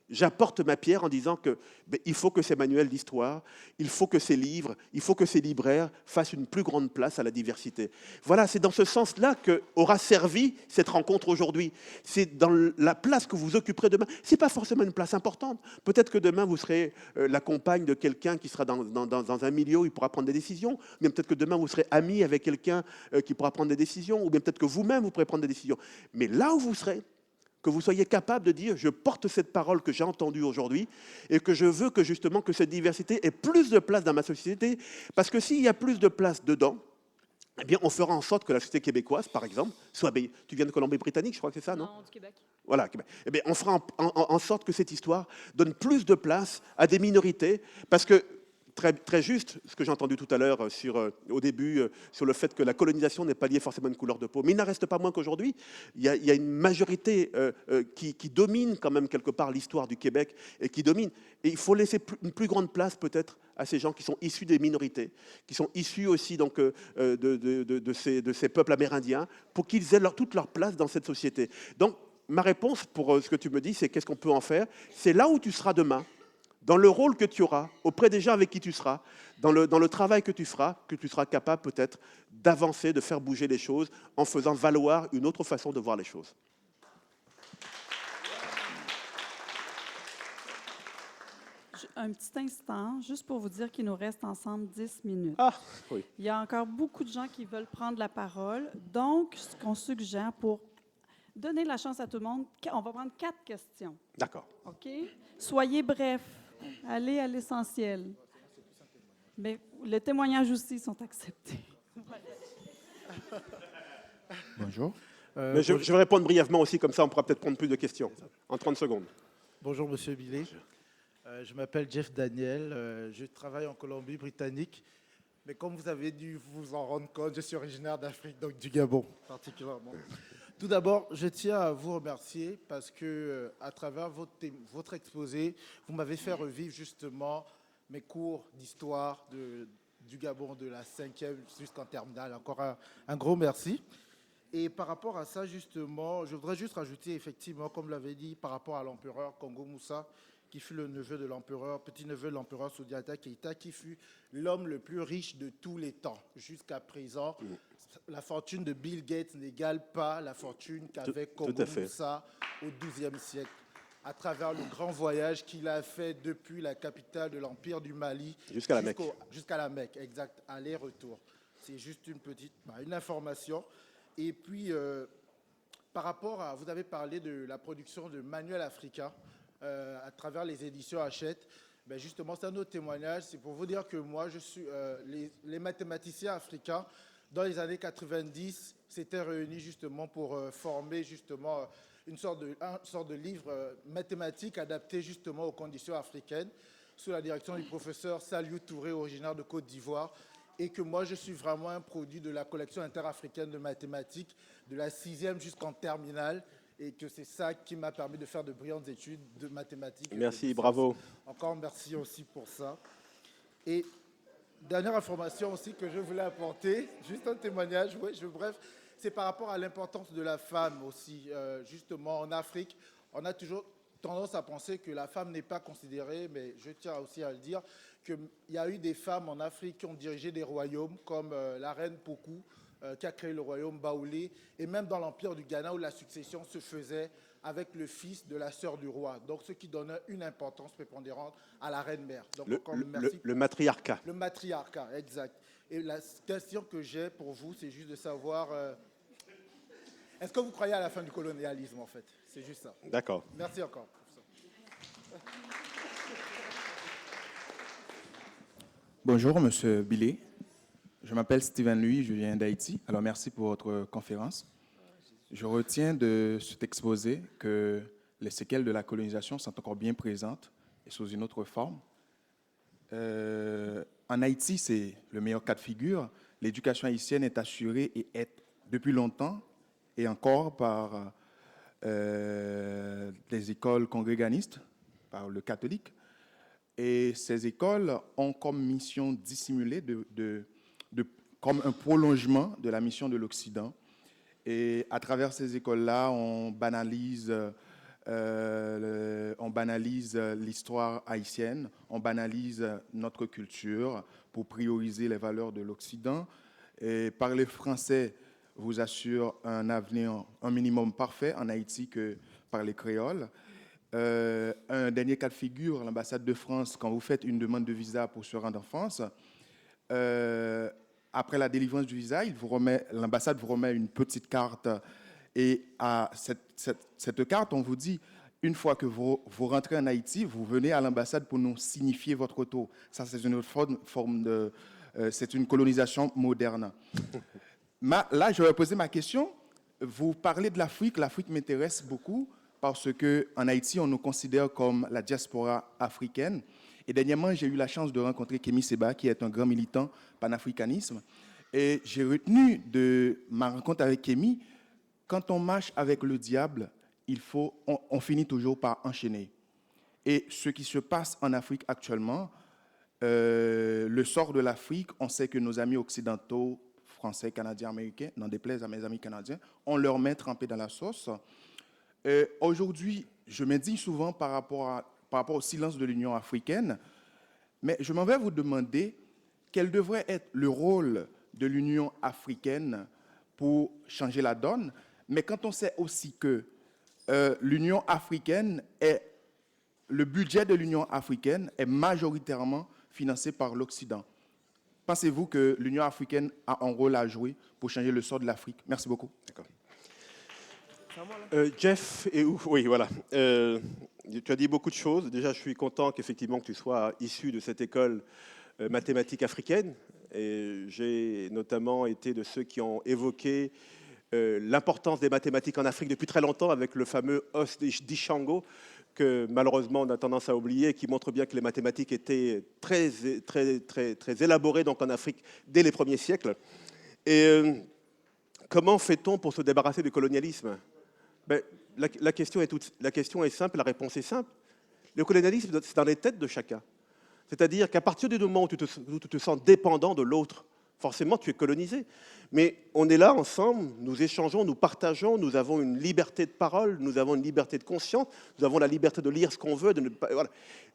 J'apporte ma pierre en disant que il faut que ces manuels d'histoire, il faut que ces livres, il faut que ces libraires fassent une plus grande place à la diversité. Voilà, c'est dans ce sens-là qu'aura servi cette rencontre aujourd'hui. C'est dans la place que vous occuperez demain. Ce n'est pas forcément une place importante. Peut-être que demain, vous serez la compagne de quelqu'un qui sera dans un milieu où il pourra prendre des décisions. Ou bien peut-être que demain, vous serez ami avec quelqu'un qui pourra prendre des décisions. Ou bien peut-être que vous-même, vous pourrez prendre des décisions. Mais là où vous serez, que vous soyez capable de dire « je porte cette parole que j'ai entendue aujourd'hui et que je veux que justement que cette diversité ait plus de place dans ma société ». Parce que s'il y a plus de place dedans, eh bien, on fera en sorte que la société québécoise, par exemple, soit... Tu viens de Colombie-Britannique, je crois que c'est ça, non? Non, du Québec. Voilà. Eh bien, on fera en sorte que cette histoire donne plus de place à des minorités, parce que très juste, ce que j'ai entendu tout à l'heure au début, sur le fait que la colonisation n'est pas liée forcément à une couleur de peau. Mais il n'en reste pas moins qu'aujourd'hui, il y a une majorité qui domine quand même quelque part l'histoire du Québec et qui domine. Et il faut laisser une plus grande place peut-être à ces gens qui sont issus des minorités, qui sont issus aussi donc, de ces peuples amérindiens, pour qu'ils aient toute leur place dans cette société. Donc, ma réponse pour ce que tu me dis, c'est qu'est-ce qu'on peut en faire? C'est là où tu seras demain, dans le rôle que tu auras, auprès des gens avec qui tu seras, dans le travail que tu feras capable peut-être d'avancer, de faire bouger les choses en faisant valoir une autre façon de voir les choses. Un petit instant, juste pour vous dire qu'il nous reste ensemble 10 minutes. Ah, oui. Il y a encore beaucoup de gens qui veulent prendre la parole. Donc, ce qu'on suggère pour donner la chance à tout le monde, on va prendre 4 questions. D'accord. OK? Soyez brefs. Allez à l'essentiel. Mais les témoignages aussi sont acceptés. Bonjour. Mais je vais répondre brièvement aussi, comme ça on pourra peut-être prendre plus de questions, en 30 secondes. Bonjour, Monsieur Billet. Je m'appelle Jeff Daniel. Je travaille en Colombie-Britannique. Mais comme vous avez dû vous en rendre compte, je suis originaire d'Afrique, donc du Gabon particulièrement. Tout d'abord, je tiens à vous remercier parce que, à travers votre exposé, vous m'avez fait revivre justement mes cours d'histoire du Gabon de la 5e jusqu'en terminale. Encore un gros merci. Et par rapport à ça, justement, je voudrais juste rajouter, effectivement, comme l'avait dit, par rapport à l'empereur Kongo Moussa, qui fut le neveu de l'empereur, petit-neveu de l'empereur Soediata Keïta, qui fut l'homme le plus riche de tous les temps. Jusqu'à présent, la fortune de Bill Gates n'égale pas la fortune qu'avait Kongo Moussa au XIIe siècle, à travers le grand voyage qu'il a fait depuis la capitale de l'Empire du Mali jusqu'à la Mecque. Jusqu'à la Mecque, exact, aller-retour. C'est juste une information. Et puis, par rapport à, vous avez parlé de la production de manuels africains à travers les éditions Hachette. Ben justement, c'est un autre témoignage. C'est pour vous dire que moi, je suis les mathématiciens africains dans les années 90 s'étaient réunis justement pour former justement une sorte de livre mathématique adapté justement aux conditions africaines sous la direction du professeur Saliou Touré, originaire de Côte d'Ivoire. Et que moi, je suis vraiment un produit de la collection interafricaine de mathématiques, de la 6e jusqu'en terminale, et que c'est ça qui m'a permis de faire de brillantes études de mathématiques. Merci, bravo. Encore merci aussi pour ça. Et dernière information aussi que je voulais apporter, juste un témoignage, bref, c'est par rapport à l'importance de la femme aussi. Justement, en Afrique, on a toujours tendance à penser que la femme n'est pas considérée, mais je tiens aussi à le dire, qu'il y a eu des femmes en Afrique qui ont dirigé des royaumes, comme la reine Pokou, qui a créé le royaume Baoulé, et même dans l'empire du Ghana, où la succession se faisait avec le fils de la sœur du roi. Donc, ce qui donnait une importance prépondérante à la reine-mère. Donc, le matriarcat. Le matriarcat, exact. Et la question que j'ai pour vous, c'est juste de savoir, est-ce que vous croyez à la fin du colonialisme, en fait? C'est juste ça. D'accord. Merci encore. Bonjour, Monsieur Billet. Je m'appelle Steven Louis, je viens d'Haïti. Alors, merci pour votre conférence. Je retiens de cet exposé que les séquelles de la colonisation sont encore bien présentes et sous une autre forme. En Haïti, c'est le meilleur cas de figure. L'éducation haïtienne est assurée et est depuis longtemps et encore par les écoles congréganistes, par le catholique. Et ces écoles ont comme mission dissimulée comme un prolongement de la mission de l'Occident. Et à travers ces écoles-là, on banalise On banalise l'histoire haïtienne, on banalise notre culture pour prioriser les valeurs de l'Occident. Et parler français vous assure un avenir, un minimum parfait en Haïti que parler créole. Un dernier cas de figure, l'ambassade de France, quand vous faites une demande de visa pour se rendre en France, après la délivrance du visa, l'ambassade vous remet une petite carte. Et à cette carte, on vous dit, une fois que vous rentrez en Haïti, vous venez à l'ambassade pour nous signifier votre retour. Ça, c'est une autre forme de... c'est une colonisation moderne. Là, je vais poser ma question. Vous parlez de l'Afrique. L'Afrique m'intéresse beaucoup parce qu'en Haïti, on nous considère comme la diaspora africaine. Et dernièrement, j'ai eu la chance de rencontrer Kémy Séba, qui est un grand militant panafricanisme. Et j'ai retenu de ma rencontre avec Kémy, quand on marche avec le diable, on finit toujours par enchaîner. Et ce qui se passe en Afrique actuellement, le sort de l'Afrique, on sait que nos amis occidentaux, français, canadiens, américains, n'en déplaise à mes amis canadiens, on leur met trempé dans la sauce. Aujourd'hui, je m'indigne souvent par rapport au silence de l'Union africaine, mais je m'en vais vous demander quel devrait être le rôle de l'Union africaine pour changer la donne, mais quand on sait aussi que l'Union africaine le budget de l'Union africaine est majoritairement financé par l'Occident. Pensez-vous que l'Union africaine a un rôle à jouer pour changer le sort de l'Afrique? Merci beaucoup. D'accord. Jeff, oui, voilà. Tu as dit beaucoup de choses. Déjà, je suis content qu'effectivement que tu sois issu de cette école mathématique africaine. Et j'ai notamment été de ceux qui ont évoqué l'importance des mathématiques en Afrique depuis très longtemps avec le fameux Os d'Ishango que malheureusement on a tendance à oublier, qui montre bien que les mathématiques étaient très élaborées donc en Afrique dès les premiers siècles. Et comment fait-on pour se débarrasser du colonialisme? La question est simple, la réponse est simple. Le colonialisme, c'est dans les têtes de chacun. C'est-à-dire qu'à partir du moment où tu te sens dépendant de l'autre, forcément, tu es colonisé. Mais on est là ensemble, nous échangeons, nous partageons, nous avons une liberté de parole, nous avons une liberté de conscience, nous avons la liberté de lire ce qu'on veut. Voilà.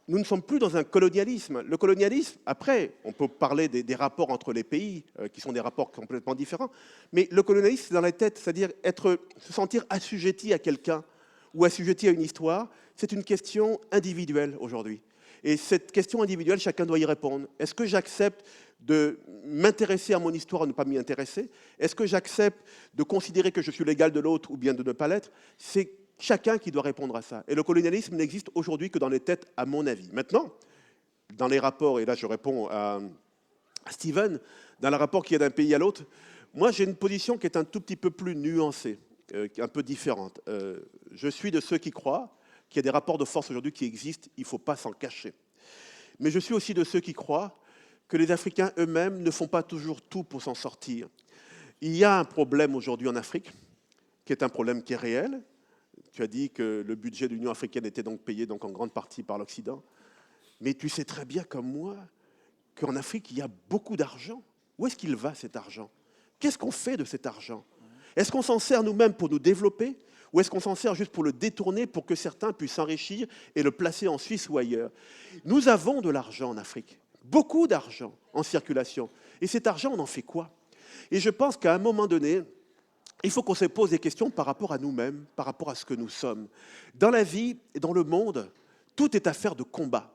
Nous ne sommes plus dans un colonialisme. Le colonialisme, après, on peut parler des rapports entre les pays, qui sont des rapports complètement différents, mais le colonialisme, c'est dans la tête, c'est-à-dire se sentir assujetti à quelqu'un ou assujetti à une histoire, c'est une question individuelle aujourd'hui. Et cette question individuelle, chacun doit y répondre. Est-ce que j'accepte de m'intéresser à mon histoire ou ne pas m'y intéresser? Est-ce que j'accepte de considérer que je suis l'égal de l'autre ou bien de ne pas l'être? C'est chacun qui doit répondre à ça. Et le colonialisme n'existe aujourd'hui que dans les têtes, à mon avis. Maintenant, dans les rapports, et là je réponds à Steven, dans le rapport qu'il y a d'un pays à l'autre, moi j'ai une position qui est un tout petit peu plus nuancée, un peu différente. Je suis de ceux qui croient qu'il y a des rapports de force aujourd'hui qui existent, il ne faut pas s'en cacher. Mais je suis aussi de ceux qui croient que les Africains eux-mêmes ne font pas toujours tout pour s'en sortir. Il y a un problème aujourd'hui en Afrique, qui est un problème qui est réel. Tu as dit que le budget de l'Union africaine était donc payé donc en grande partie par l'Occident. Mais tu sais très bien comme moi qu'en Afrique, il y a beaucoup d'argent. Où est-ce qu'il va cet argent? Qu'est-ce qu'on fait de cet argent? Est-ce qu'on s'en sert nous-mêmes pour nous développer? Ou est-ce qu'on s'en sert juste pour le détourner, pour que certains puissent s'enrichir et le placer en Suisse ou ailleurs? Nous avons de l'argent en Afrique, beaucoup d'argent en circulation. Et cet argent, on en fait quoi? Et je pense qu'à un moment donné, il faut qu'on se pose des questions par rapport à nous-mêmes, par rapport à ce que nous sommes. Dans la vie et dans le monde, tout est affaire de combat.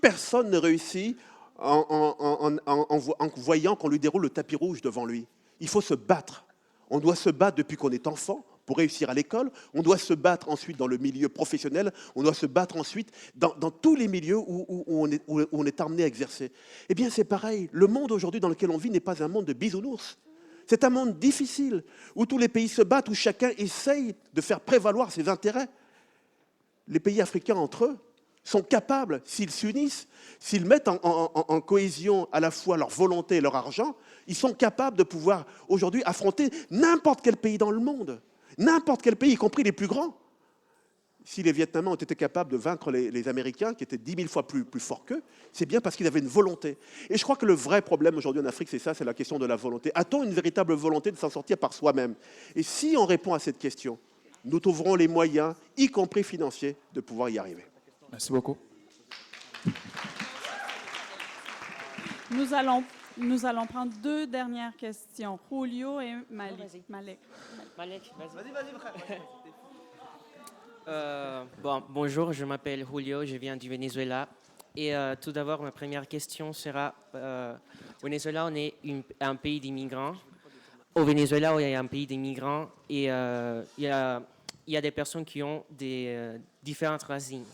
Personne ne réussit en voyant qu'on lui déroule le tapis rouge devant lui. Il faut se battre. On doit se battre depuis qu'on est enfant pour réussir à l'école. On doit se battre ensuite dans le milieu professionnel. On doit se battre ensuite dans tous les milieux où on est amené à exercer. Eh bien, c'est pareil. Le monde aujourd'hui dans lequel on vit n'est pas un monde de bisounours. C'est un monde difficile, où tous les pays se battent, où chacun essaye de faire prévaloir ses intérêts. Les pays africains entre eux sont capables, s'ils s'unissent, s'ils mettent en cohésion à la fois leur volonté et leur argent, ils sont capables de pouvoir aujourd'hui affronter n'importe quel pays dans le monde. N'importe quel pays, y compris les plus grands. Si les Vietnamiens ont été capables de vaincre les Américains, qui étaient 10 000 fois plus forts qu'eux, c'est bien parce qu'ils avaient une volonté. Et je crois que le vrai problème aujourd'hui en Afrique, c'est ça, c'est la question de la volonté. A-t-on une véritable volonté de s'en sortir par soi-même? Et si on répond à cette question, nous trouverons les moyens, y compris financiers, de pouvoir y arriver. Merci beaucoup. Nous allons prendre 2 dernières questions. Julio et Malek. Malek, vas-y. Bonjour, je m'appelle Julio, je viens du Venezuela. Et tout d'abord, ma première question sera, au Venezuela, on est un pays d'immigrants. Au Venezuela, on est un pays d'immigrants et il y a des personnes qui ont des différentes racines.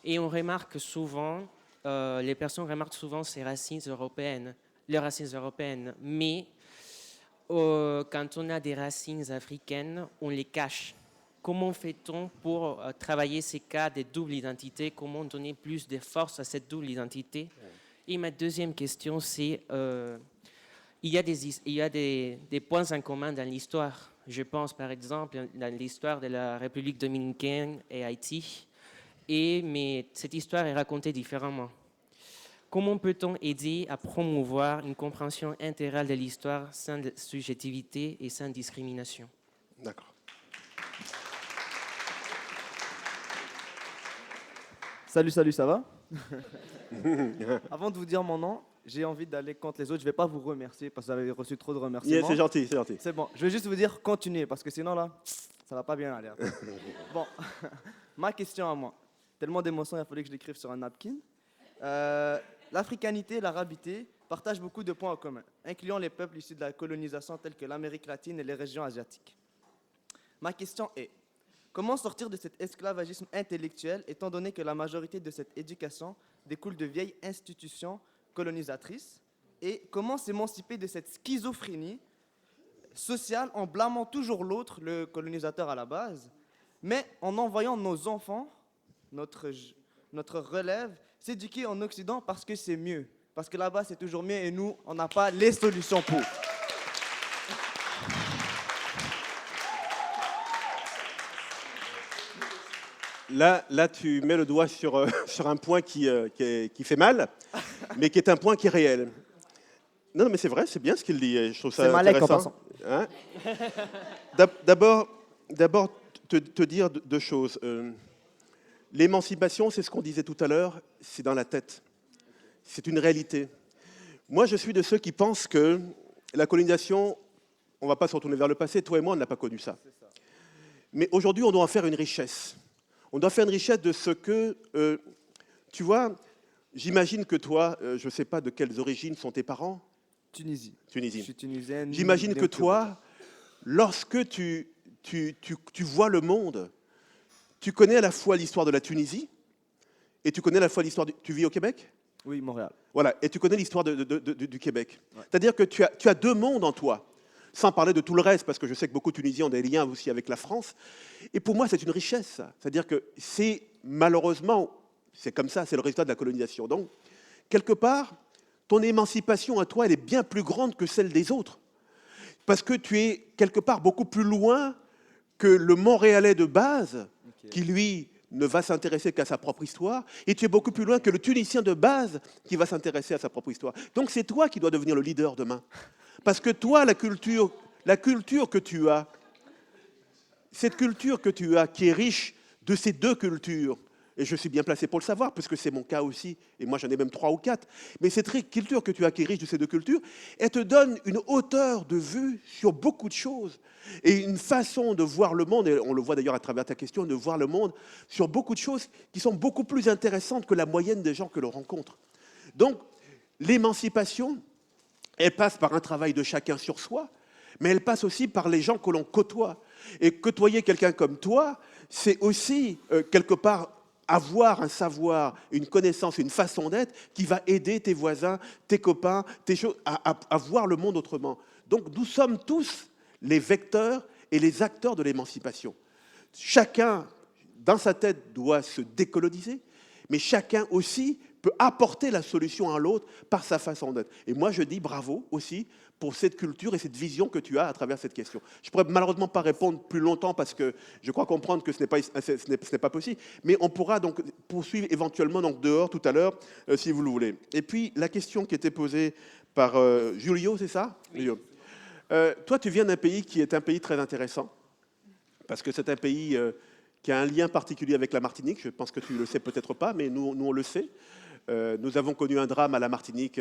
Et on remarque souvent, les personnes remarquent souvent ces racines européennes, les racines européennes. Mais quand on a des racines africaines, on les cache. Comment fait-on pour travailler ces cas de double identité? Comment donner plus de force à cette double identité? Et ma deuxième question, c'est il y a des points en commun dans l'histoire. Je pense par exemple dans l'histoire de la République dominicaine et Haïti. Mais cette histoire est racontée différemment. Comment peut-on aider à promouvoir une compréhension intégrale de l'histoire sans subjectivité et sans discrimination? D'accord. Salut, ça va? Avant de vous dire mon nom, j'ai envie d'aller contre les autres. Je ne vais pas vous remercier parce que vous avez reçu trop de remerciements. Yeah, c'est gentil, c'est gentil. C'est bon. Je vais juste vous dire continuez parce que sinon là, ça va pas bien aller. Bon, ma question à moi. Tellement d'émotions, il a fallu que je l'écrive sur un napkin. L'africanité et l'arabité partagent beaucoup de points en commun, incluant les peuples issus de la colonisation tels que l'Amérique latine et les régions asiatiques. Ma question est, comment sortir de cet esclavagisme intellectuel, étant donné que la majorité de cette éducation découle de vieilles institutions colonisatrices? Et comment s'émanciper de cette schizophrénie sociale en blâmant toujours l'autre, le colonisateur à la base, mais en envoyant nos enfants, notre relève, s'éduquer en Occident parce que c'est mieux. Parce que là-bas, c'est toujours mieux et nous, on n'a pas les solutions pour. Là, tu mets le doigt sur un point qui fait mal, mais qui est un point qui est réel. Non, mais c'est vrai, c'est bien ce qu'il dit. Je trouve ça Malek en intéressant. Hein? D'abord, te dire 2 choses. L'émancipation, c'est ce qu'on disait tout à l'heure, c'est dans la tête. C'est une réalité. Moi, je suis de ceux qui pensent que la colonisation, on ne va pas se retourner vers le passé. Toi et moi, on n'a pas connu ça. Mais aujourd'hui, on doit en faire une richesse. On doit faire une richesse de ce que, tu vois, j'imagine que toi, je ne sais pas de quelles origines sont tes parents. Tunisie. Je suis tunisienne. J'imagine que toi, lorsque tu vois le monde, tu connais à la fois l'histoire de la Tunisie et tu connais à la fois l'histoire... Tu vis au Québec? Oui, Montréal. Voilà, et tu connais l'histoire du Québec. Ouais. C'est-à-dire que tu as 2 mondes en toi, sans parler de tout le reste, parce que je sais que beaucoup de Tunisiens ont des liens aussi avec la France. Et pour moi, c'est une richesse, ça. C'est-à-dire que c'est malheureusement, c'est comme ça, c'est le résultat de la colonisation. Donc, quelque part, ton émancipation à toi, elle est bien plus grande que celle des autres. Parce que tu es quelque part beaucoup plus loin que le Montréalais de base, qui lui ne va s'intéresser qu'à sa propre histoire, et tu es beaucoup plus loin que le Tunisien de base qui va s'intéresser à sa propre histoire. Donc c'est toi qui dois devenir le leader demain. Parce que toi, la culture que tu as, cette culture que tu as, qui est riche de ces 2 cultures, et je suis bien placé pour le savoir, parce que c'est mon cas aussi, et moi j'en ai même 3 ou 4, mais cette culture que tu as, qui est riche de ces 2 cultures, elle te donne une hauteur de vue sur beaucoup de choses, et une façon de voir le monde, et on le voit d'ailleurs à travers ta question, de voir le monde sur beaucoup de choses qui sont beaucoup plus intéressantes que la moyenne des gens que l'on rencontre. Donc, l'émancipation, elle passe par un travail de chacun sur soi, mais elle passe aussi par les gens que l'on côtoie. Et côtoyer quelqu'un comme toi, c'est aussi, quelque part, avoir un savoir, une connaissance, une façon d'être qui va aider tes voisins, tes copains, tes choses, à voir le monde autrement. Donc nous sommes tous les vecteurs et les acteurs de l'émancipation. Chacun, dans sa tête, doit se décoloniser, mais chacun aussi peut apporter la solution à l'autre par sa façon d'être. Et moi, je dis bravo aussi pour cette culture et cette vision que tu as à travers cette question. Je ne pourrais malheureusement pas répondre plus longtemps parce que je crois comprendre que ce n'est pas possible, mais on pourra donc poursuivre éventuellement donc dehors tout à l'heure, si vous le voulez. Et puis, la question qui était posée par Julio, c'est ça? Oui. Julio. Toi, tu viens d'un pays qui est un pays très intéressant, parce que c'est un pays qui a un lien particulier avec la Martinique. Je pense que tu ne le sais peut-être pas, mais nous on le sait. Nous avons connu un drame à la Martinique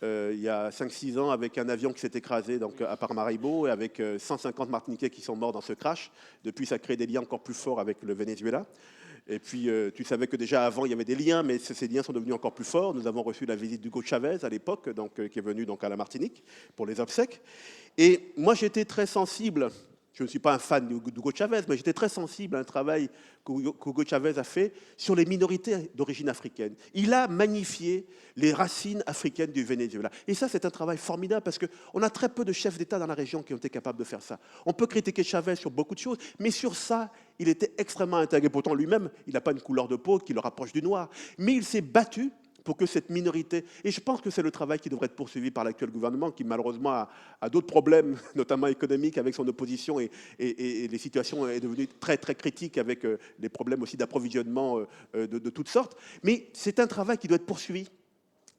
il y a 5-6 ans avec un avion qui s'est écrasé donc, à Paramaribo et avec 150 Martiniquais qui sont morts dans ce crash. Depuis, ça crée des liens encore plus forts avec le Venezuela. Et puis, tu savais que déjà avant, il y avait des liens, mais ces liens sont devenus encore plus forts. Nous avons reçu la visite d'Hugo Chavez à l'époque, qui est venu donc, à la Martinique pour les obsèques. Et moi, j'étais très sensible. Je ne suis pas un fan d'Hugo Chavez, mais j'étais très sensible à un travail qu'Hugo Chavez a fait sur les minorités d'origine africaine. Il a magnifié les racines africaines du Venezuela. Et ça, c'est un travail formidable parce qu'on a très peu de chefs d'État dans la région qui ont été capables de faire ça. On peut critiquer Chavez sur beaucoup de choses, mais sur ça, il était extrêmement intégré. Pourtant, lui-même, il n'a pas une couleur de peau qui le rapproche du noir. Mais il s'est battu pour que cette minorité... Et je pense que c'est le travail qui devrait être poursuivi par l'actuel gouvernement, qui malheureusement a d'autres problèmes, notamment économiques, avec son opposition, et les situations sont devenues très, très critiques, avec des problèmes aussi d'approvisionnement de toutes sortes. Mais c'est un travail qui doit être poursuivi.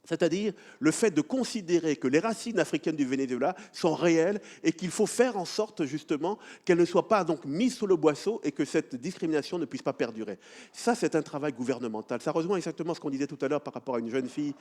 C'est-à-dire le fait de considérer que les racines africaines du Venezuela sont réelles et qu'il faut faire en sorte justement qu'elles ne soient pas donc mises sous le boisseau et que cette discrimination ne puisse pas perdurer. Ça, c'est un travail gouvernemental. Ça rejoint exactement ce qu'on disait tout à l'heure par rapport à une jeune fille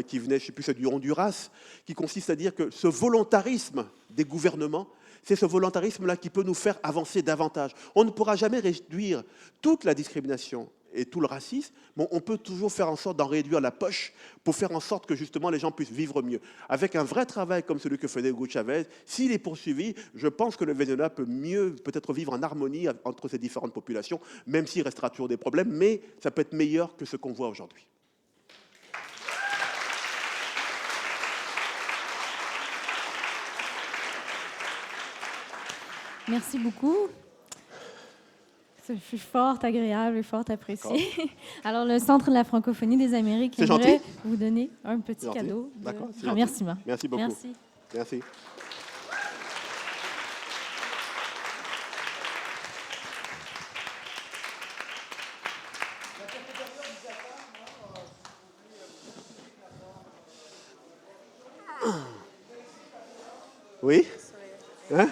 qui venait, je ne sais plus, c'est du Honduras, qui consiste à dire que ce volontarisme des gouvernements, c'est ce volontarisme-là qui peut nous faire avancer davantage. On ne pourra jamais réduire toute la discrimination et tout le racisme, bon, on peut toujours faire en sorte d'en réduire la poche pour faire en sorte que justement les gens puissent vivre mieux. Avec un vrai travail comme celui que faisait Hugo Chavez, s'il est poursuivi, je pense que le Venezuela peut mieux peut-être vivre en harmonie entre ces différentes populations, même s'il restera toujours des problèmes, mais ça peut être meilleur que ce qu'on voit aujourd'hui. Merci beaucoup. Je suis fort agréable et fort appréciée. Alors, le Centre de la francophonie des Amériques aimerait vous donner un petit cadeau. D'accord. Remerciement. Merci beaucoup. Merci. Merci. Oui.